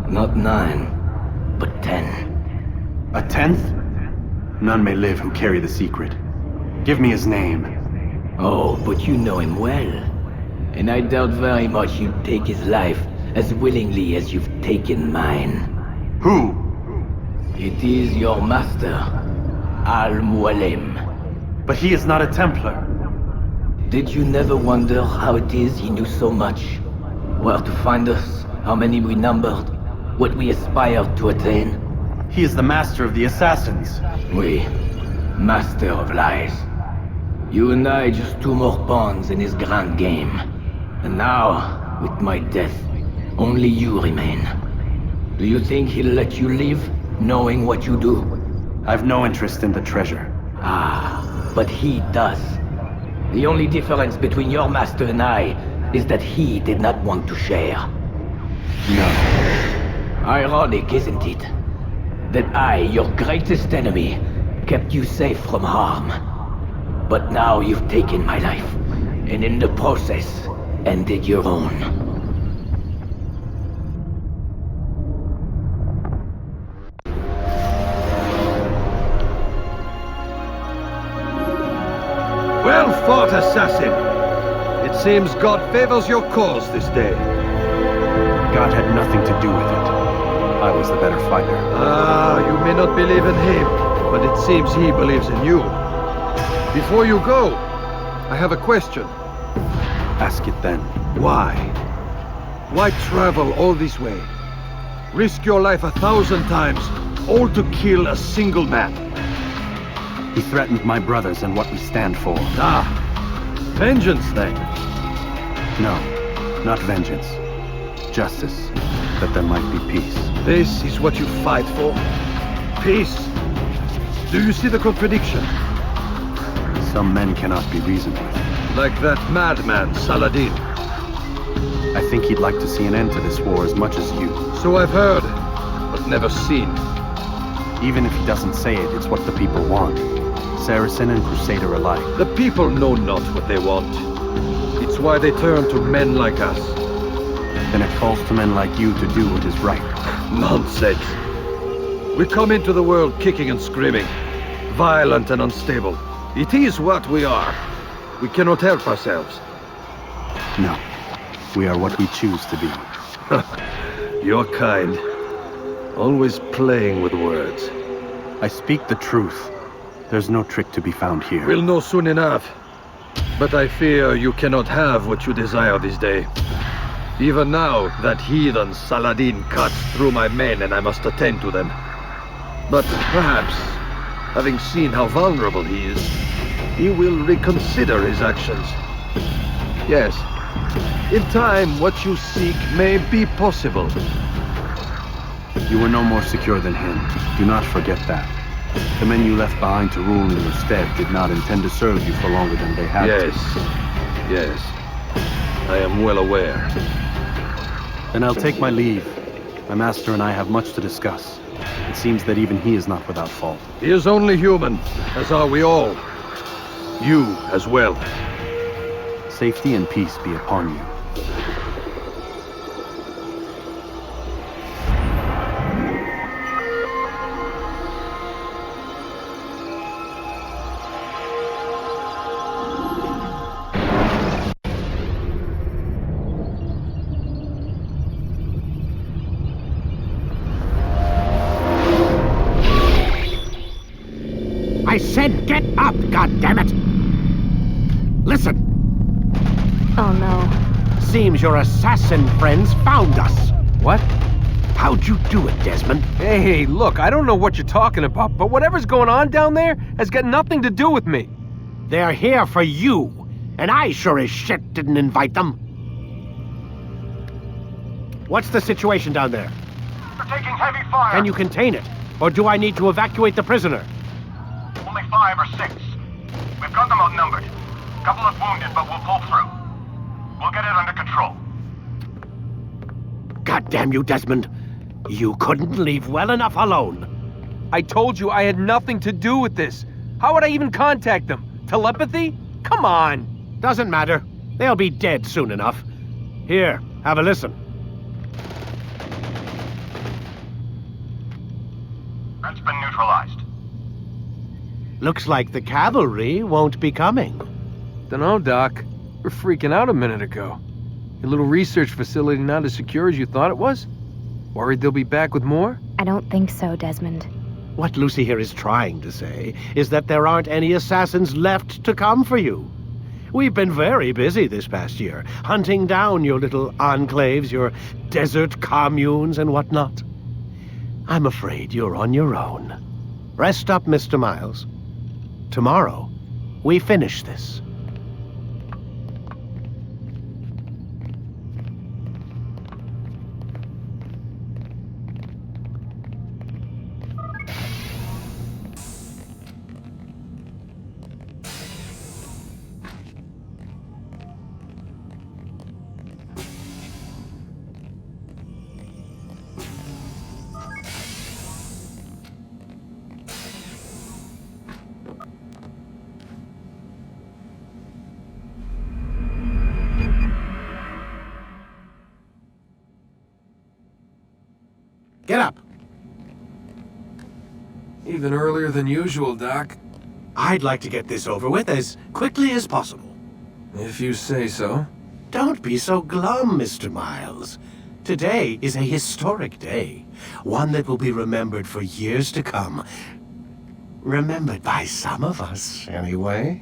Not 9, but 10. A 10th? None may live who carry the secret. Give me his name. Oh, but you know him well. And I doubt very much you'd take his life as willingly as you've taken mine. Who? It is your master, Al-Mualim. But he is not a Templar. Did you never wonder how it is he knew so much? Where to find us, how many we numbered, what we aspired to attain? He is the master of the assassins. Oui, master of lies. You and I just 2 more pawns in his grand game. And now, with my death, only you remain. Do you think he'll let you live, knowing what you do? I've no interest in the treasure. Ah, but he does. The only difference between your master and I is that he did not want to share. No. Ironic, isn't it? That I, your greatest enemy, kept you safe from harm. But now you've taken my life, and in the process, ended your own. Well fought, assassin! It seems God favors your cause this day. God had nothing to do with it. I was the better fighter. Ah, you may not believe in him, but it seems he believes in you. Before you go, I have a question. Ask it then. Why? Why travel all this way? Risk your life 1,000 times, all to kill a single man. He threatened my brothers and what we stand for. Ah, vengeance then? No, not vengeance. Justice, that there might be peace. This is what you fight for? Peace? Do you see the contradiction? Some men cannot be reasoned with. Like that madman, Saladin. I think he'd like to see an end to this war as much as you. So I've heard, but never seen. Even if he doesn't say it, it's what the people want. Saracen and Crusader alike. The people know not what they want. It's why they turn to men like us. Then it falls to men like you to do what is right. Nonsense. We come into the world kicking and screaming, violent and unstable. It is what we are. We cannot help ourselves. No. We are what we choose to be. Your kind. Always playing with words. I speak the truth. There's no trick to be found here. We'll know soon enough. But I fear you cannot have what you desire this day. Even now, that heathen Saladin cuts through my men and I must attend to them. But perhaps, having seen how vulnerable he is, he will reconsider his actions. Yes, in time, what you seek may be possible. You were no more secure than him. Do not forget that. The men you left behind to rule in your stead did not intend to serve you for longer than they had to. Yes. I am well aware. Then I'll take my leave. My master and I have much to discuss. It seems that even he is not without fault. He is only human, as are we all. You as well. Safety and peace be upon you. I said get up, goddammit! Listen! Oh no. Seems your assassin friends found us. What? How'd you do it, Desmond? Hey, look, I don't know what you're talking about, but whatever's going on down there has got nothing to do with me. They're here for you, and I sure as shit didn't invite them. What's the situation down there? They're taking heavy fire. Can you contain it? Or do I need to evacuate the prisoner? Only 5 or 6. We've got them outnumbered. Couple of wounded, but we'll pull through. We'll get it under control. God damn you, Desmond. You couldn't leave well enough alone. I told you I had nothing to do with this. How would I even contact them? Telepathy? Come on. Doesn't matter. They'll be dead soon enough. Here, have a listen. That's been neutralized. Looks like the cavalry won't be coming. Dunno, Doc. We're freaking out a minute ago. Your little research facility not as secure as you thought it was? Worried they'll be back with more? I don't think so, Desmond. What Lucy here is trying to say is that there aren't any assassins left to come for you. We've been very busy this past year, hunting down your little enclaves, your desert communes and whatnot. I'm afraid you're on your own. Rest up, Mr. Miles. Tomorrow, we finish this. Get up! Even earlier than usual, Doc. I'd like to get this over with as quickly as possible. If you say so. Don't be so glum, Mr. Miles. Today is a historic day. One that will be remembered for years to come. Remembered by some of us, anyway.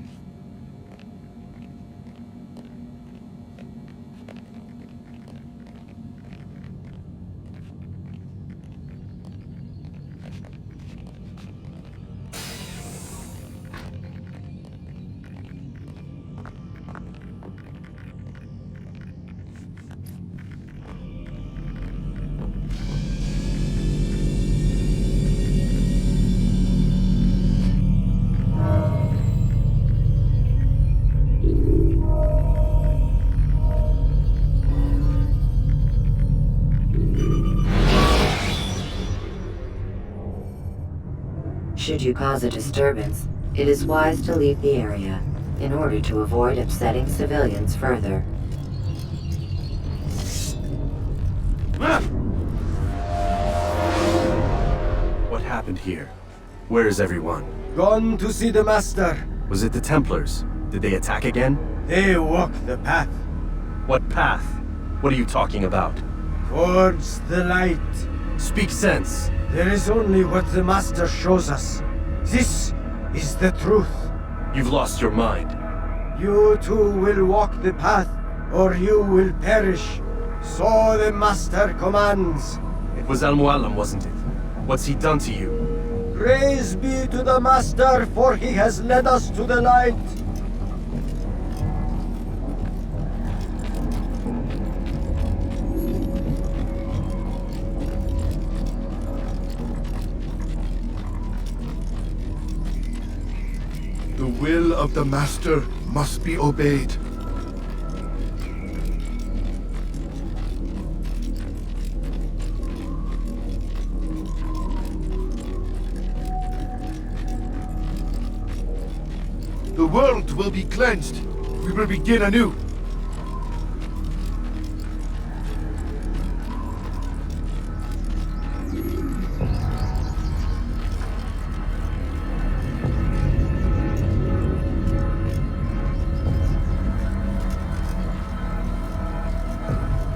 Should you cause a disturbance, it is wise to leave the area in order to avoid upsetting civilians further. What happened here? Where is everyone? Gone to see the Master. Was it the Templars? Did they attack again? They walk the path. What path? What are you talking about? Towards the light. Speak sense. There is only what the Master shows us. This is the truth. You've lost your mind. You too will walk the path, or you will perish. So the Master commands. It was Al-Mualim, wasn't it? What's he done to you? Praise be to the Master, for he has led us to the light. The will of the Master must be obeyed. The world will be cleansed. We will begin anew.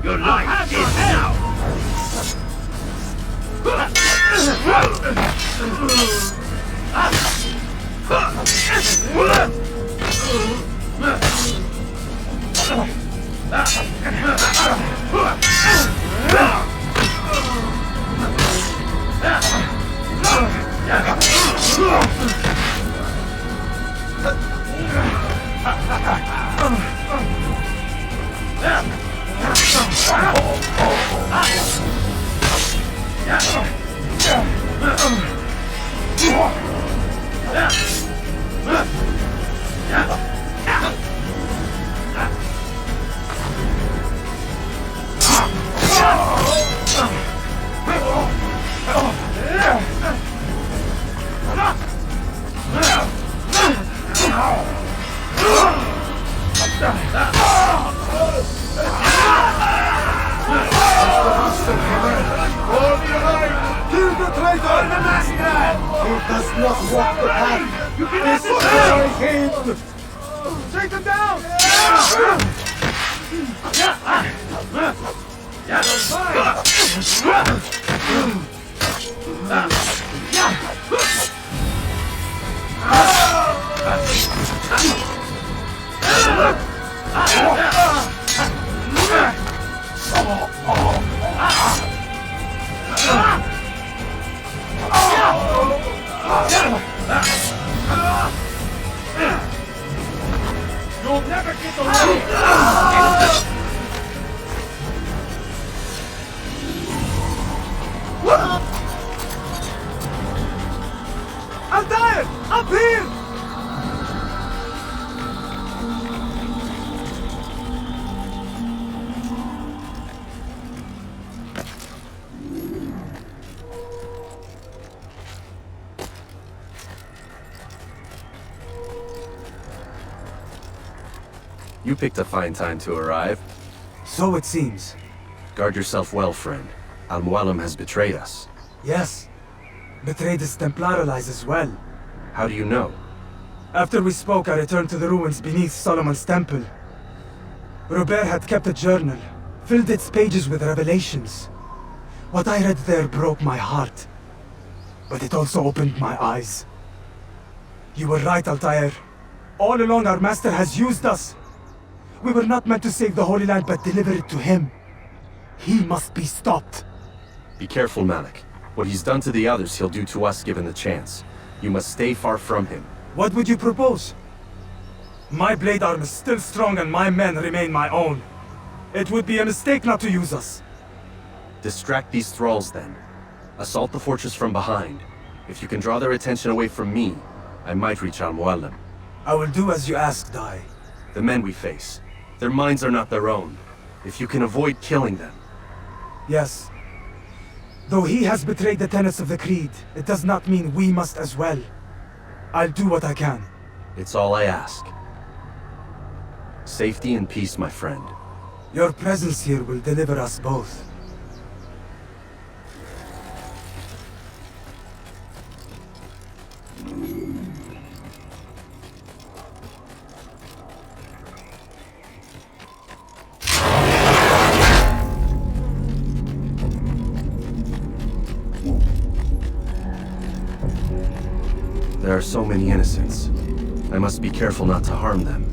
Your life is now! Take them down! You'll never get away! Altaïr! Up here! You picked a fine time to arrive. So it seems. Guard yourself well, friend. Al-Mualim has betrayed us. Yes. Betrayed his Templar allies as well. How do you know? After we spoke, I returned to the ruins beneath Solomon's temple. Robert had kept a journal, filled its pages with revelations. What I read there broke my heart. But it also opened my eyes. You were right, Altaïr. All along our master has used us. We were not meant to save the Holy Land, but deliver it to him. He must be stopped. Be careful, Malik. What he's done to the others, he'll do to us given the chance. You must stay far from him. What would you propose? My blade arm is still strong and my men remain my own. It would be a mistake not to use us. Distract these thralls, then. Assault the fortress from behind. If you can draw their attention away from me, I might reach Al-Mualim. I will do as you ask, Dai. The men we face. Their minds are not their own. If you can avoid killing them. Yes. Though he has betrayed the tenets of the Creed, it does not mean we must as well. I'll do what I can. It's all I ask. Safety and peace, my friend. Your presence here will deliver us both. There are so many innocents. I must be careful not to harm them.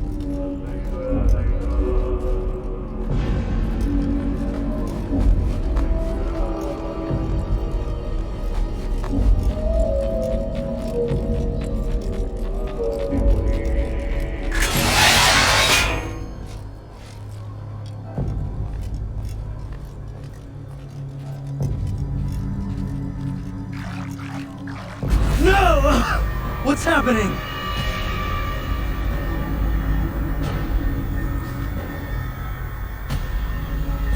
What's happening?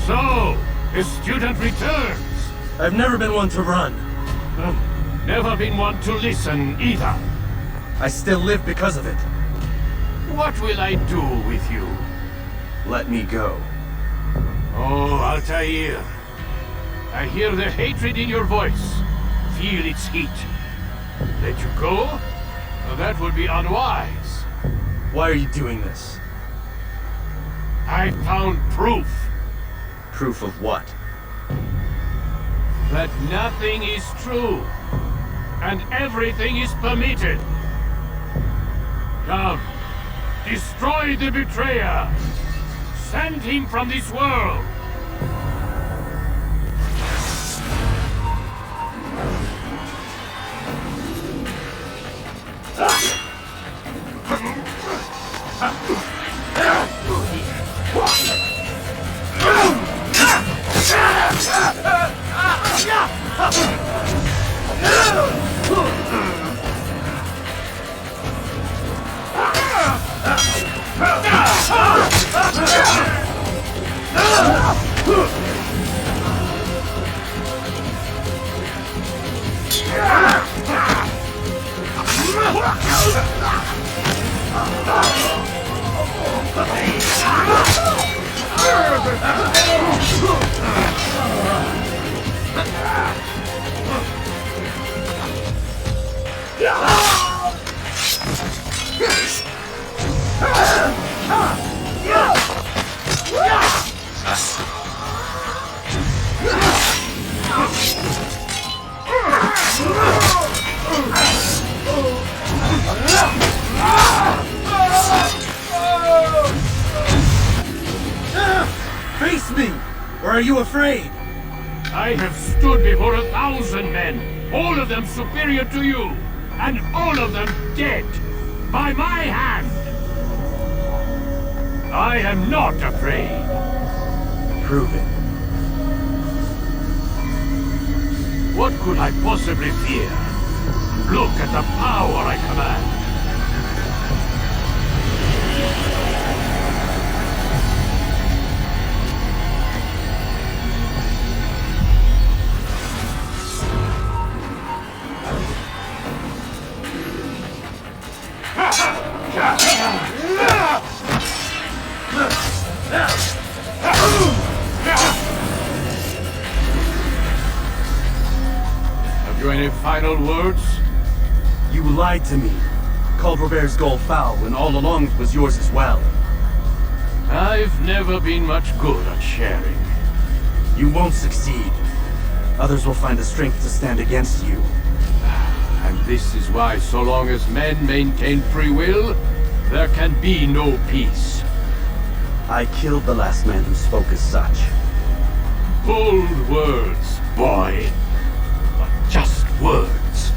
So, the student returns. I've never been one to run. Never been one to listen either. I still live because of it. What will I do with you? Let me go. Oh, Altaïr. I hear the hatred in your voice. Feel its heat. Let you go? Well, that would be unwise. Why are you doing this? I found proof. Proof of what? That nothing is true. And everything is permitted. Come. Destroy the betrayer. Send him from this world. Face me! Or are you afraid? I have stood before 1,000 men, all of them superior to you, and all of them dead, by my hand. I am not afraid. Prove it. What could I possibly fear? Look at the power I command. Have you any final words? You lied to me. Called Robert's goal foul when all along it was yours as well. I've never been much good at sharing. You won't succeed. Others will find the strength to stand against you. And this is why, so long as men maintain free will, there can be no peace. I killed the last man who spoke as such. Bold words, boy. But just words.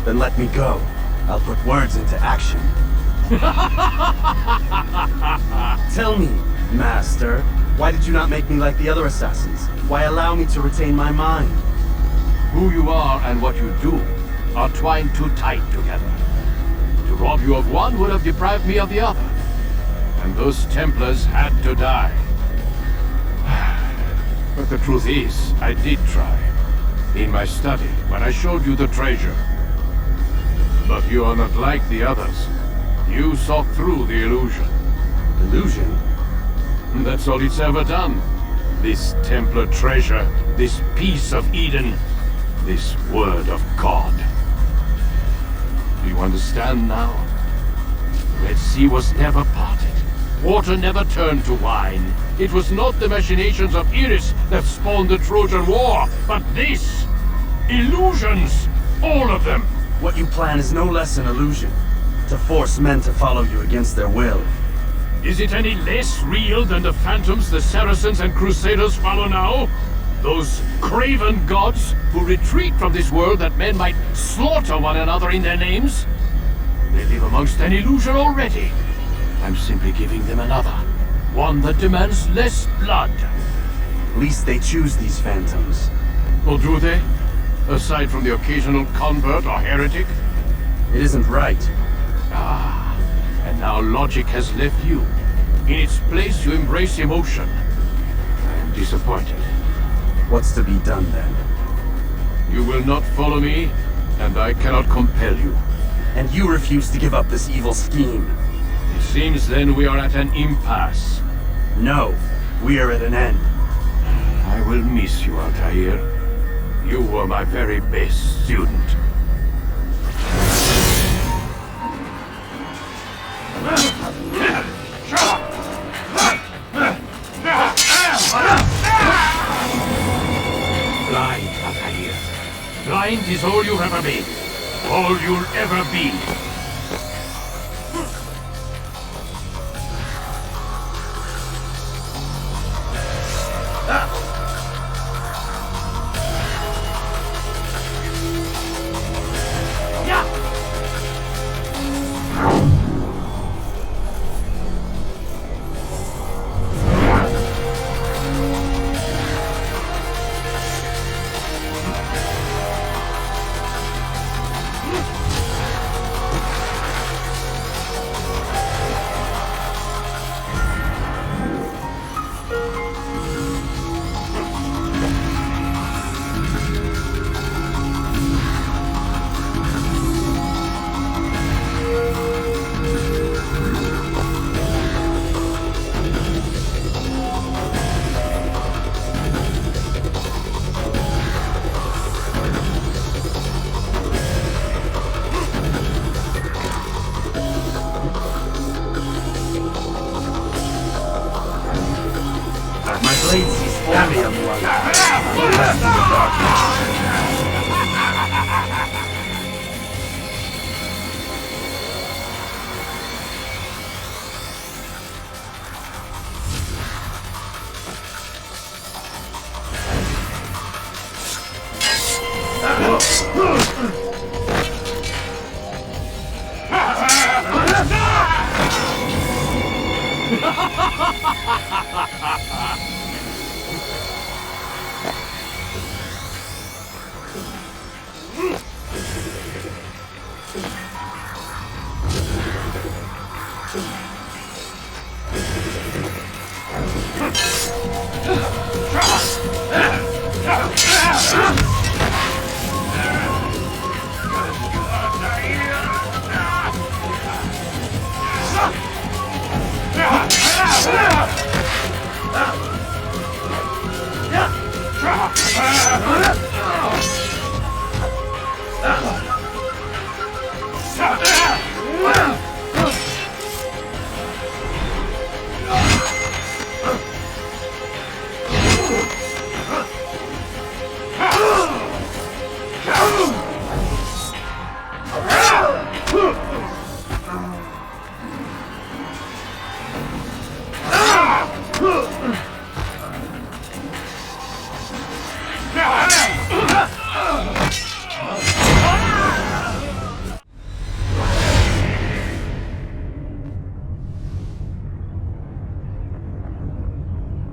Then let me go. I'll put words into action. Tell me, Master, why did you not make me like the other assassins? Why allow me to retain my mind? Who you are and what you do are twined too tight together. To rob you of one would have deprived me of the other. And those Templars had to die. But the truth is, I did try. In my study, when I showed you the treasure. But you are not like the others. You saw through the illusion. Illusion? That's all it's ever done. This Templar treasure, this piece of Eden, this word of God. Do you understand now? The Red Sea was never parted. Water never turned to wine. It was not the machinations of Iris that spawned the Trojan War, but this! Illusions! All of them! What you plan is no less an illusion. To force men to follow you against their will. Is it any less real than the phantoms the Saracens and Crusaders follow now? Those craven gods who retreat from this world that men might slaughter one another in their names? They live amongst an illusion already. I'm simply giving them another. One that demands less blood. At least they choose these phantoms. Or do they? Aside from the occasional convert or heretic? It isn't right. Ah, and now logic has left you. In its place, you embrace emotion. I am disappointed. What's to be done then? You will not follow me, and I cannot compel you. And you refuse to give up this evil scheme. It seems then we are at an impasse. No, we are at an end. I will miss you, Altaïr. You were my very best student. Blind, Altaïr. Blind is all you've ever been. All you'll ever be.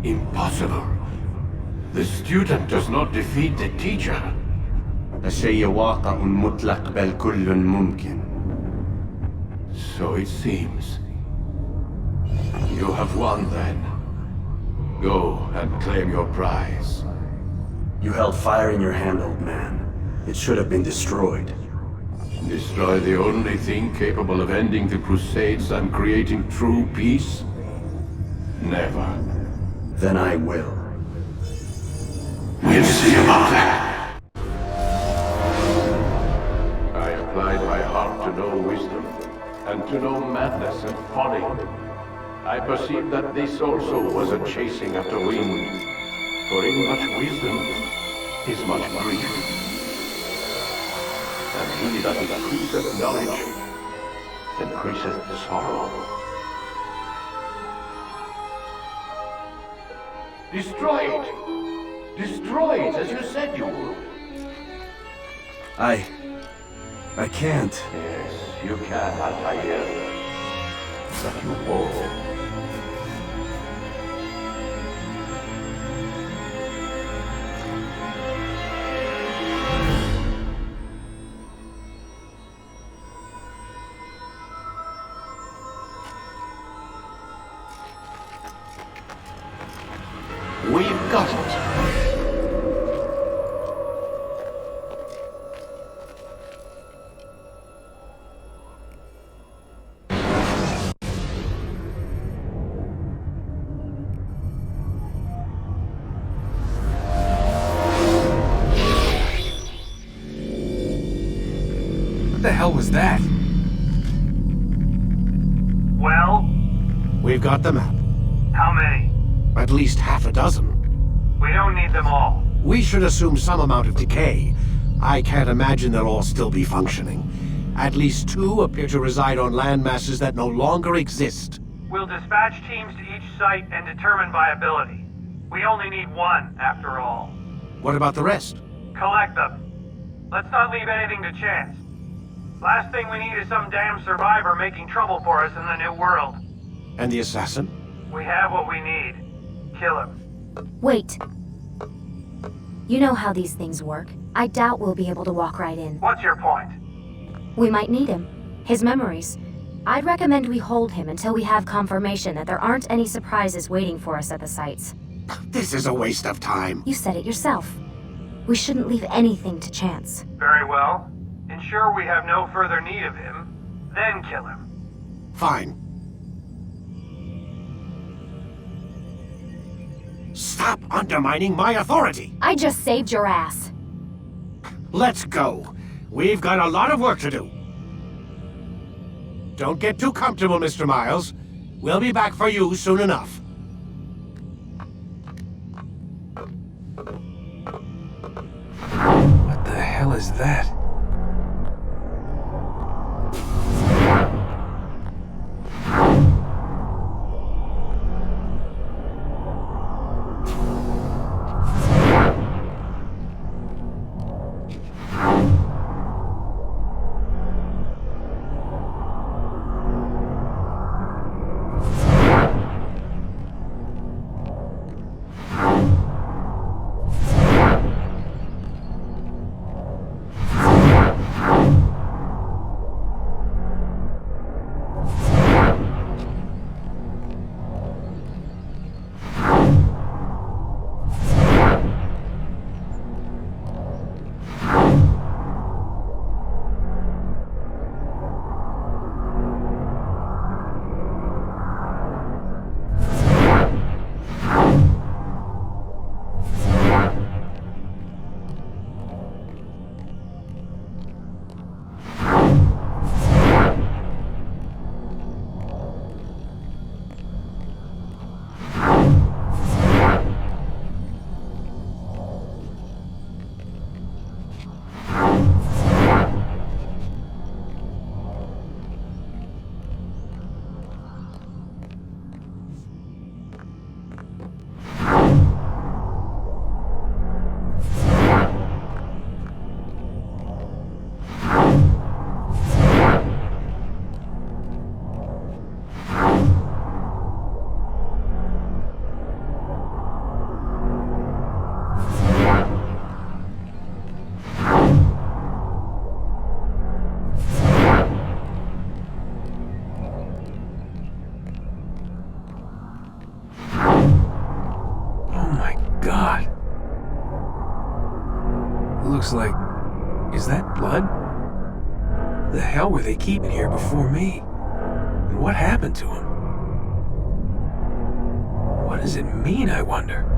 Impossible. The student does not defeat the teacher. الشيء واقع مطلق بل كل ممكن. So it seems. You have won then. Go and claim your prize. You held fire in your hand, old man. It should have been destroyed. Destroy the only thing capable of ending the Crusades and creating true peace? Never. Then I will. We'll see about that. I applied my heart to know wisdom, and to know madness and folly. I perceived that this also was a chasing after wind, for in much wisdom is much grief. And he that increaseth knowledge increaseth sorrow. Destroy it! Destroy it as you said you would. I can't. Yes, you can, Altaïr. But you won't. the hell was that? Well? We've got the map. How many? At least half a dozen. We don't need them all. We should assume some amount of decay. I can't imagine they'll all still be functioning. At least 2 appear to reside on landmasses that no longer exist. We'll dispatch teams to each site and determine viability. We only need 1, after all. What about the rest? Collect them. Let's not leave anything to chance. Last thing we need is some damn survivor making trouble for us in the new world. And the assassin? We have what we need. Kill him. Wait. You know how these things work. I doubt we'll be able to walk right in. What's your point? We might need him. His memories. I'd recommend we hold him until we have confirmation that there aren't any surprises waiting for us at the sites. This is a waste of time. You said it yourself. We shouldn't leave anything to chance. Very well. Ensure we have no further need of him, then kill him. Fine. Stop undermining my authority! I just saved your ass. Let's go. We've got a lot of work to do. Don't get too comfortable, Mr. Miles. We'll be back for you soon enough. What the hell is that? Looks like... is that blood? The hell were they keeping here before me? And what happened to him? What does it mean, I wonder?